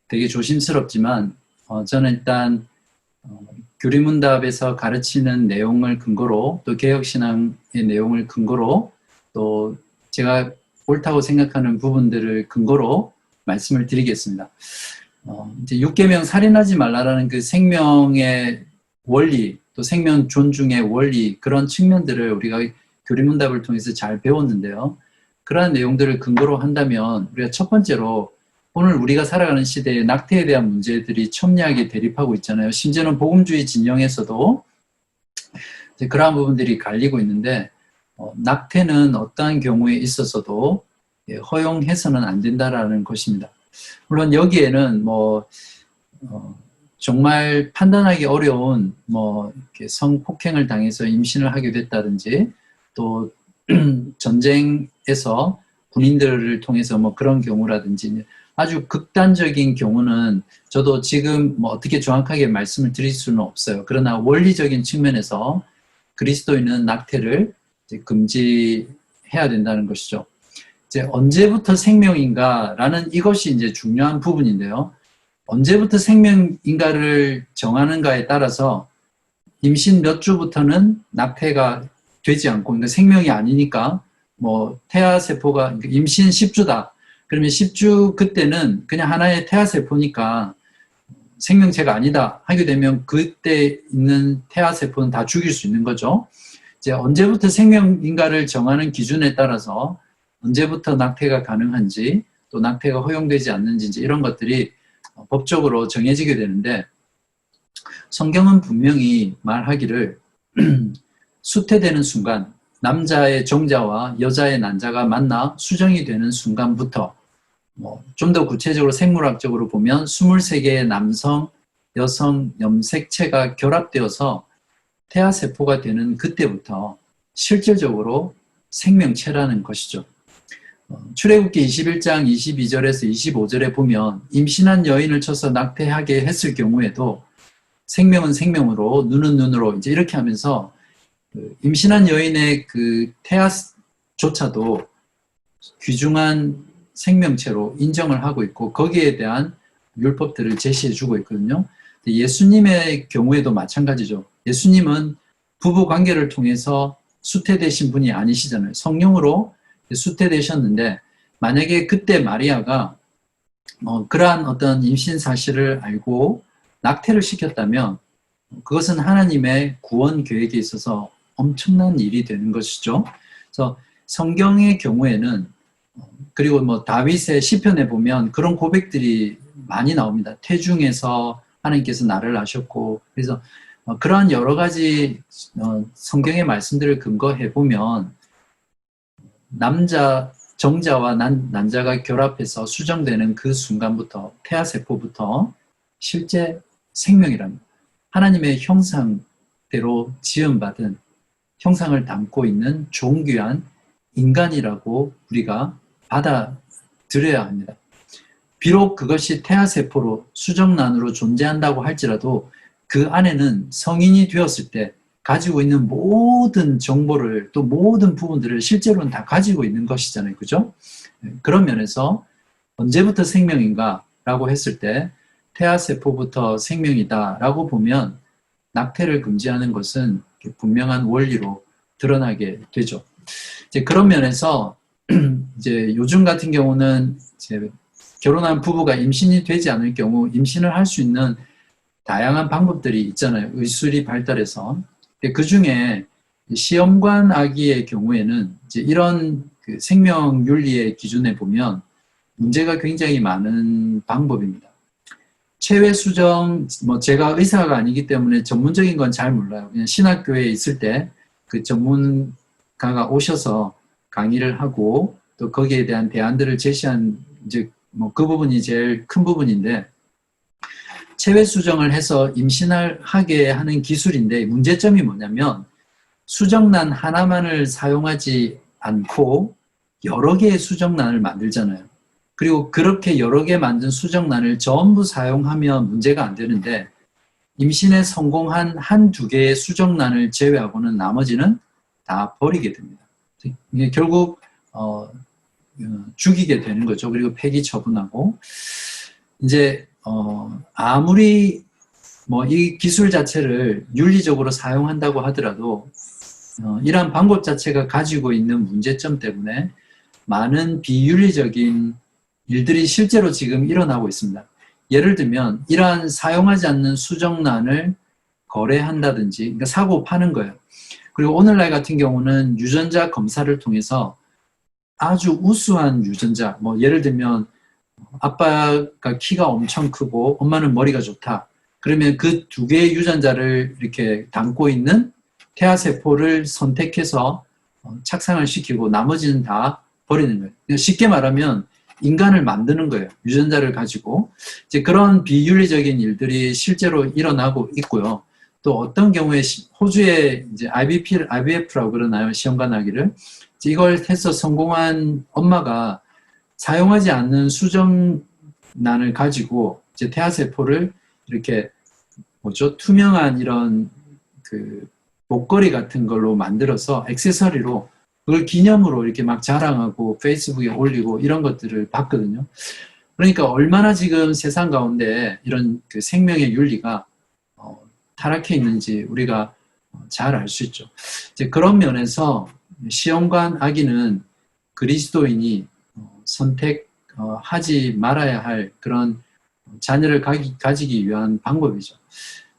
되게 조심스럽지만 저는 일단 교리문답에서 가르치는 내용을 근거로 또 개혁신앙의 내용을 근거로 또 제가 옳다고 생각하는 부분들을 근거로 말씀을 드리겠습니다. 이제 6계명 살인하지 말라라는 그 생명의 원리 또 생명 존중의 원리 그런 측면들을 우리가 교리문답을 통해서 잘 배웠는데요. 그러한 내용들을 근거로 한다면 우리가 첫 번째로 오늘 우리가 살아가는 시대에 낙태에 대한 문제들이 첨예하게 대립하고 있잖아요. 심지어는 복음주의 진영에서도 이제 그러한 부분들이 갈리고 있는데 낙태는 어떠한 경우에 있어서도 허용해서는 안 된다라는 것입니다. 물론 여기에는 정말 판단하기 어려운 이렇게 성폭행을 당해서 임신을 하게 됐다든지 또 전쟁에서 군인들을 통해서 그런 경우라든지 아주 극단적인 경우는 저도 지금 어떻게 정확하게 말씀을 드릴 수는 없어요. 그러나 원리적인 측면에서 그리스도인은 낙태를 이제 금지해야 된다는 것이죠. 이제 언제부터 생명인가라는 이것이 이제 중요한 부분인데요. 언제부터 생명인가를 정하는가에 따라서 임신 몇 주부터는 낙태가 되지 않고, 그러니까 생명이 아니니까 태아세포가 임신 10주다. 그러면 10주 그때는 그냥 하나의 태아세포니까 생명체가 아니다 하게 되면 그때 있는 태아세포는 다 죽일 수 있는 거죠. 이제 언제부터 생명인가를 정하는 기준에 따라서 언제부터 낙태가 가능한지 또 낙태가 허용되지 않는지 이제 이런 것들이 법적으로 정해지게 되는데 성경은 분명히 말하기를 수태되는 순간 남자의 정자와 여자의 난자가 만나 수정이 되는 순간부터 좀 더 구체적으로 생물학적으로 보면 23개의 남성, 여성 염색체가 결합되어서 태아세포가 되는 그때부터 실질적으로 생명체라는 것이죠. 출애굽기 21장 22절에서 25절에 보면 임신한 여인을 쳐서 낙태하게 했을 경우에도 생명은 생명으로 눈은 눈으로 이제 이렇게 하면서 임신한 여인의 그 태아조차도 귀중한 생명체로 인정을 하고 있고 거기에 대한 율법들을 제시해 주고 있거든요. 예수님의 경우에도 마찬가지죠. 예수님은 부부 관계를 통해서 수태되신 분이 아니시잖아요. 성령으로 수태되셨는데 만약에 그때 마리아가 그러한 어떤 임신 사실을 알고 낙태를 시켰다면 그것은 하나님의 구원 계획에 있어서 엄청난 일이 되는 것이죠. 그래서 성경의 경우에는 그리고 다윗의 시편에 보면 그런 고백들이 많이 나옵니다. 태중에서 하나님께서 나를 아셨고 그래서 그러한 여러 가지 성경의 말씀들을 근거해 보면 정자와 난자가 결합해서 수정되는 그 순간부터 태아세포부터 실제 생명이랍니다. 하나님의 형상대로 지음받은 형상을 담고 있는 존귀한 인간이라고 우리가 받아들여야 합니다. 비록 그것이 태아세포로 수정란으로 존재한다고 할지라도 그 안에는 성인이 되었을 때 가지고 있는 모든 정보를 또 모든 부분들을 실제로는 다 가지고 있는 것이잖아요. 그죠? 그런 면에서 언제부터 생명인가 라고 했을 때 태아세포부터 생명이다 라고 보면 낙태를 금지하는 것은 분명한 원리로 드러나게 되죠. 이제 그런 면에서 이제 요즘 같은 경우는 이제 결혼한 부부가 임신이 되지 않을 경우 임신을 할 수 있는 다양한 방법들이 있잖아요. 의술이 발달해서. 그 중에 시험관 아기의 경우에는 이제 이런 그 생명 윤리의 기준에 보면 문제가 굉장히 많은 방법입니다. 체외 수정, 제가 의사가 아니기 때문에 전문적인 건 잘 몰라요. 그냥 신학교에 있을 때 그 전문가가 오셔서 강의를 하고 또 거기에 대한 대안들을 제시한 이제 그 부분이 제일 큰 부분인데 체외 수정을 해서 임신을 하게 하는 기술인데 문제점이 뭐냐면 수정란 하나만을 사용하지 않고 여러 개의 수정란을 만들잖아요. 그리고 그렇게 여러 개 만든 수정란을 전부 사용하면 문제가 안 되는데 임신에 성공한 한두 개의 수정란을 제외하고는 나머지는 다 버리게 됩니다. 이게 결국 죽이게 되는 거죠. 그리고 폐기 처분하고 이제 아무리 뭐 이 기술 자체를 윤리적으로 사용한다고 하더라도 이러한 방법 자체가 가지고 있는 문제점 때문에 많은 비윤리적인 일들이 실제로 지금 일어나고 있습니다. 예를 들면 이러한 사용하지 않는 수정란을 거래한다든지, 그러니까 사고 파는 거예요. 그리고 오늘날 같은 경우는 유전자 검사를 통해서 아주 우수한 유전자, 뭐 예를 들면 아빠가 키가 엄청 크고 엄마는 머리가 좋다. 그러면 그 두 개의 유전자를 이렇게 담고 있는 태아세포를 선택해서 착상을 시키고 나머지는 다 버리는 거예요. 쉽게 말하면 인간을 만드는 거예요. 유전자를 가지고. 이제 그런 비윤리적인 일들이 실제로 일어나고 있고요. 또 어떤 경우에 호주의 이제 IVF라고 그러나요? 시험관 아기를. 이걸 해서 성공한 엄마가 사용하지 않는 수정란을 가지고 이제 태아세포를 이렇게 투명한 이런 그 목걸이 같은 걸로 만들어서 액세서리로 그걸 기념으로 이렇게 막 자랑하고 페이스북에 올리고 이런 것들을 봤거든요. 그러니까 얼마나 지금 세상 가운데 이런 그 생명의 윤리가 타락해 있는지 우리가 잘 알 수 있죠. 이제 그런 면에서 시험관 아기는 그리스도인이 선택하지 말아야 할 그런 자녀를 가지기 위한 방법이죠.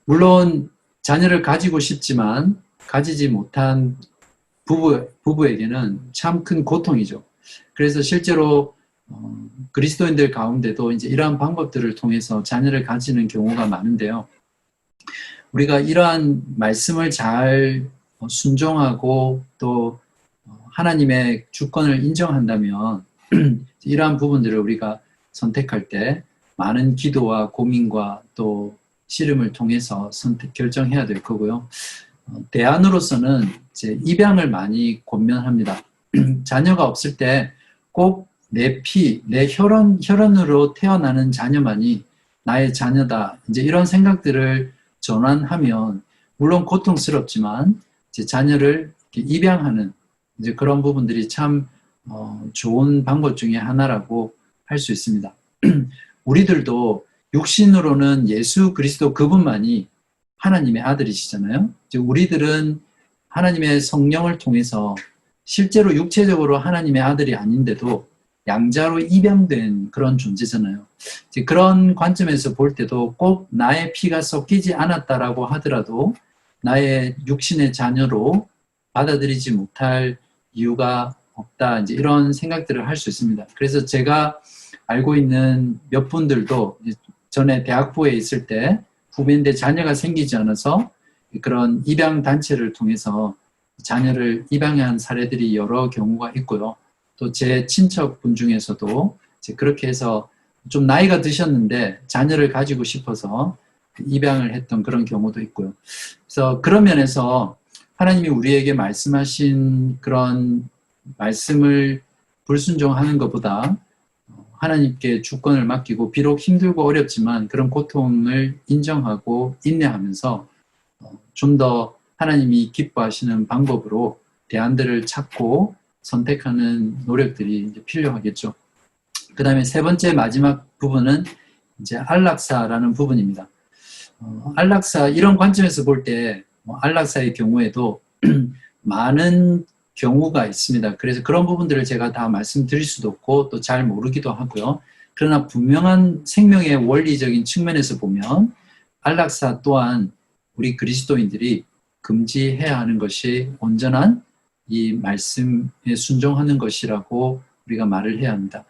물론 자녀를 가지고 싶지만 가지지 못한 부부에게는 참 큰 고통이죠. 그래서 실제로 그리스도인들 가운데도 이제 이러한 방법들을 통해서 자녀를 가지는 경우가 많은데요. 우리가 이러한 말씀을 잘 순종하고 또 하나님의 주권을 인정한다면 이러한 부분들을 우리가 선택할 때 많은 기도와 고민과 또 씨름을 통해서 결정해야 될 거고요. 대안으로서는 이제 입양을 많이 권면합니다. 자녀가 없을 때 꼭 내 혈연으로 태어나는 자녀만이 나의 자녀다. 이제 이런 생각들을 전환하면 물론 고통스럽지만 이제 자녀를 입양하는 이제 그런 부분들이 참 좋은 방법 중에 하나라고 할 수 있습니다. 우리들도 육신으로는 예수 그리스도 그분만이 하나님의 아들이시잖아요. 이제 우리들은 하나님의 성령을 통해서 실제로 육체적으로 하나님의 아들이 아닌데도 양자로 입양된 그런 존재잖아요. 이제 그런 관점에서 볼 때도 꼭 나의 피가 섞이지 않았다라고 하더라도 나의 육신의 자녀로 받아들이지 못할 이유가 없다. 이제 이런 생각들을 할 수 있습니다. 그래서 제가 알고 있는 몇 분들도 전에 대학부에 있을 때 후배인데 자녀가 생기지 않아서 그런 입양 단체를 통해서 자녀를 입양한 사례들이 여러 경우가 있고요. 또 제 친척분 중에서도 이제 그렇게 해서 좀 나이가 드셨는데 자녀를 가지고 싶어서 입양을 했던 그런 경우도 있고요. 그래서 그런 면에서 하나님이 우리에게 말씀하신 그런 말씀을 불순종하는 것보다 하나님께 주권을 맡기고 비록 힘들고 어렵지만 그런 고통을 인정하고 인내하면서 좀 더 하나님이 기뻐하시는 방법으로 대안들을 찾고 선택하는 노력들이 이제 필요하겠죠. 그 다음에 세 번째 마지막 부분은 이제 안락사라는 부분입니다. 안락사 이런 관점에서 볼 때 안락사의 경우에도 많은 경우가 있습니다. 그래서 그런 부분들을 제가 다 말씀드릴 수도 없고 또 잘 모르기도 하고요. 그러나 분명한 생명의 원리적인 측면에서 보면 안락사 또한 우리 그리스도인들이 금지해야 하는 것이 온전한 이 말씀에 순종하는 것이라고 우리가 말을 해야 합니다.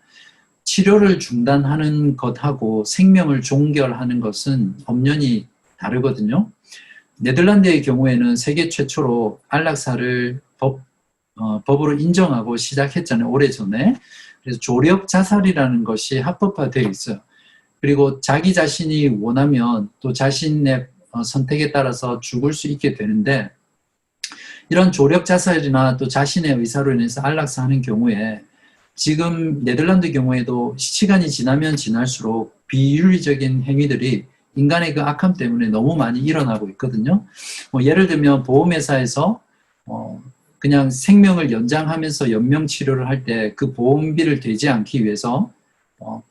치료를 중단하는 것하고 생명을 종결하는 것은 엄연히 다르거든요. 네덜란드의 경우에는 세계 최초로 안락사를 법으로 인정하고 시작했잖아요. 오래전에. 그래서 조력 자살이라는 것이 합법화되어 있어요. 그리고 자기 자신이 원하면 또 자신의 선택에 따라서 죽을 수 있게 되는데 이런 조력 자살이나 또 자신의 의사로 인해서 안락사하는 경우에 지금 네덜란드 경우에도 시간이 지나면 지날수록 비윤리적인 행위들이 인간의 그 악함 때문에 너무 많이 일어나고 있거든요. 뭐 예를 들면 보험회사에서 그냥 생명을 연장하면서 연명 치료를 할 때 그 보험비를 대지 않기 위해서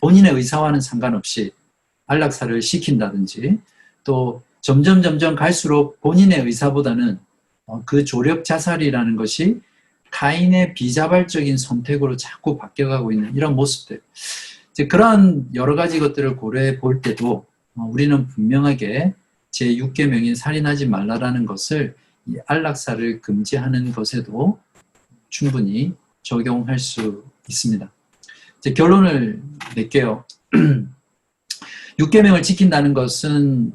본인의 의사와는 상관없이 안락사를 시킨다든지, 또 점점 갈수록 본인의 의사보다는 그 조력 자살이라는 것이 타인의 비자발적인 선택으로 자꾸 바뀌어가고 있는 이런 모습들, 이제 그러한 여러 가지 것들을 고려해 볼 때도 우리는 분명하게 제6계명인 살인하지 말라라는 것을, 이 안락사를 금지하는 것에도 충분히 적용할 수 있습니다. 이제 결론을 낼게요. 6계명을 지킨다는 것은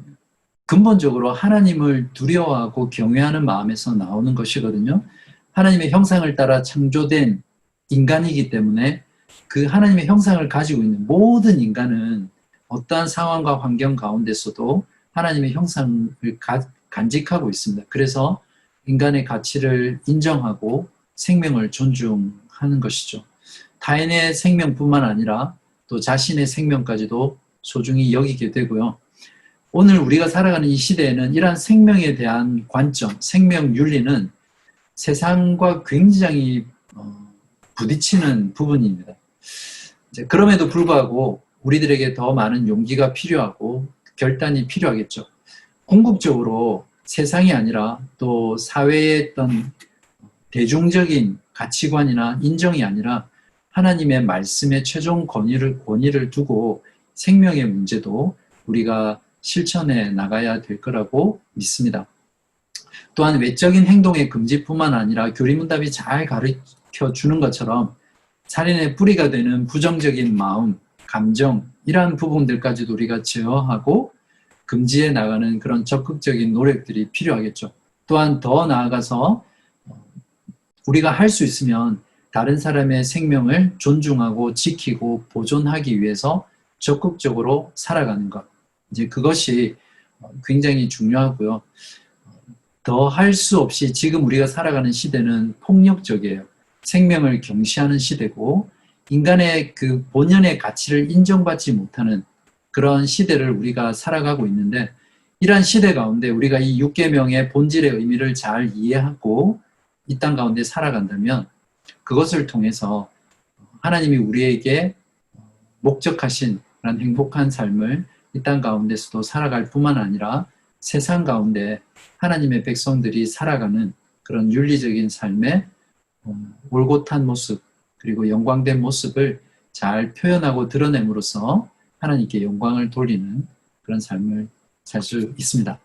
근본적으로 하나님을 두려워하고 경외하는 마음에서 나오는 것이거든요. 하나님의 형상을 따라 창조된 인간이기 때문에 그 하나님의 형상을 가지고 있는 모든 인간은 어떠한 상황과 환경 가운데서도 하나님의 형상을 간직하고 있습니다. 그래서 인간의 가치를 인정하고 생명을 존중하는 것이죠. 타인의 생명뿐만 아니라 또 자신의 생명까지도 소중히 여기게 되고요. 오늘 우리가 살아가는 이 시대에는 이러한 생명에 대한 관점, 생명 윤리는 세상과 굉장히 부딪히는 부분입니다. 그럼에도 불구하고 우리들에게 더 많은 용기가 필요하고 결단이 필요하겠죠. 궁극적으로 세상이 아니라 또 사회의 어떤 대중적인 가치관이나 인정이 아니라 하나님의 말씀에 최종 권위를 두고 생명의 문제도 우리가 실천해 나가야 될 거라고 믿습니다. 또한 외적인 행동의 금지뿐만 아니라 교리문답이 잘 가르쳐 주는 것처럼 살인의 뿌리가 되는 부정적인 마음, 감정, 이러한 부분들까지도 우리가 제어하고 금지해 나가는 그런 적극적인 노력들이 필요하겠죠. 또한 더 나아가서 우리가 할 수 있으면 다른 사람의 생명을 존중하고 지키고 보존하기 위해서 적극적으로 살아가는 것. 이제 그것이 굉장히 중요하고요. 더 할 수 없이 지금 우리가 살아가는 시대는 폭력적이에요. 생명을 경시하는 시대고 인간의 그 본연의 가치를 인정받지 못하는 그런 시대를 우리가 살아가고 있는데, 이러한 시대 가운데 우리가 이 6계명의 본질의 의미를 잘 이해하고 이 땅 가운데 살아간다면 그것을 통해서 하나님이 우리에게 목적하신 그런 행복한 삶을 이 땅 가운데서도 살아갈 뿐만 아니라 세상 가운데 하나님의 백성들이 살아가는 그런 윤리적인 삶의 올곧한 모습, 그리고 영광된 모습을 잘 표현하고 드러냄으로써 하나님께 영광을 돌리는 그런 삶을 살 수 있습니다.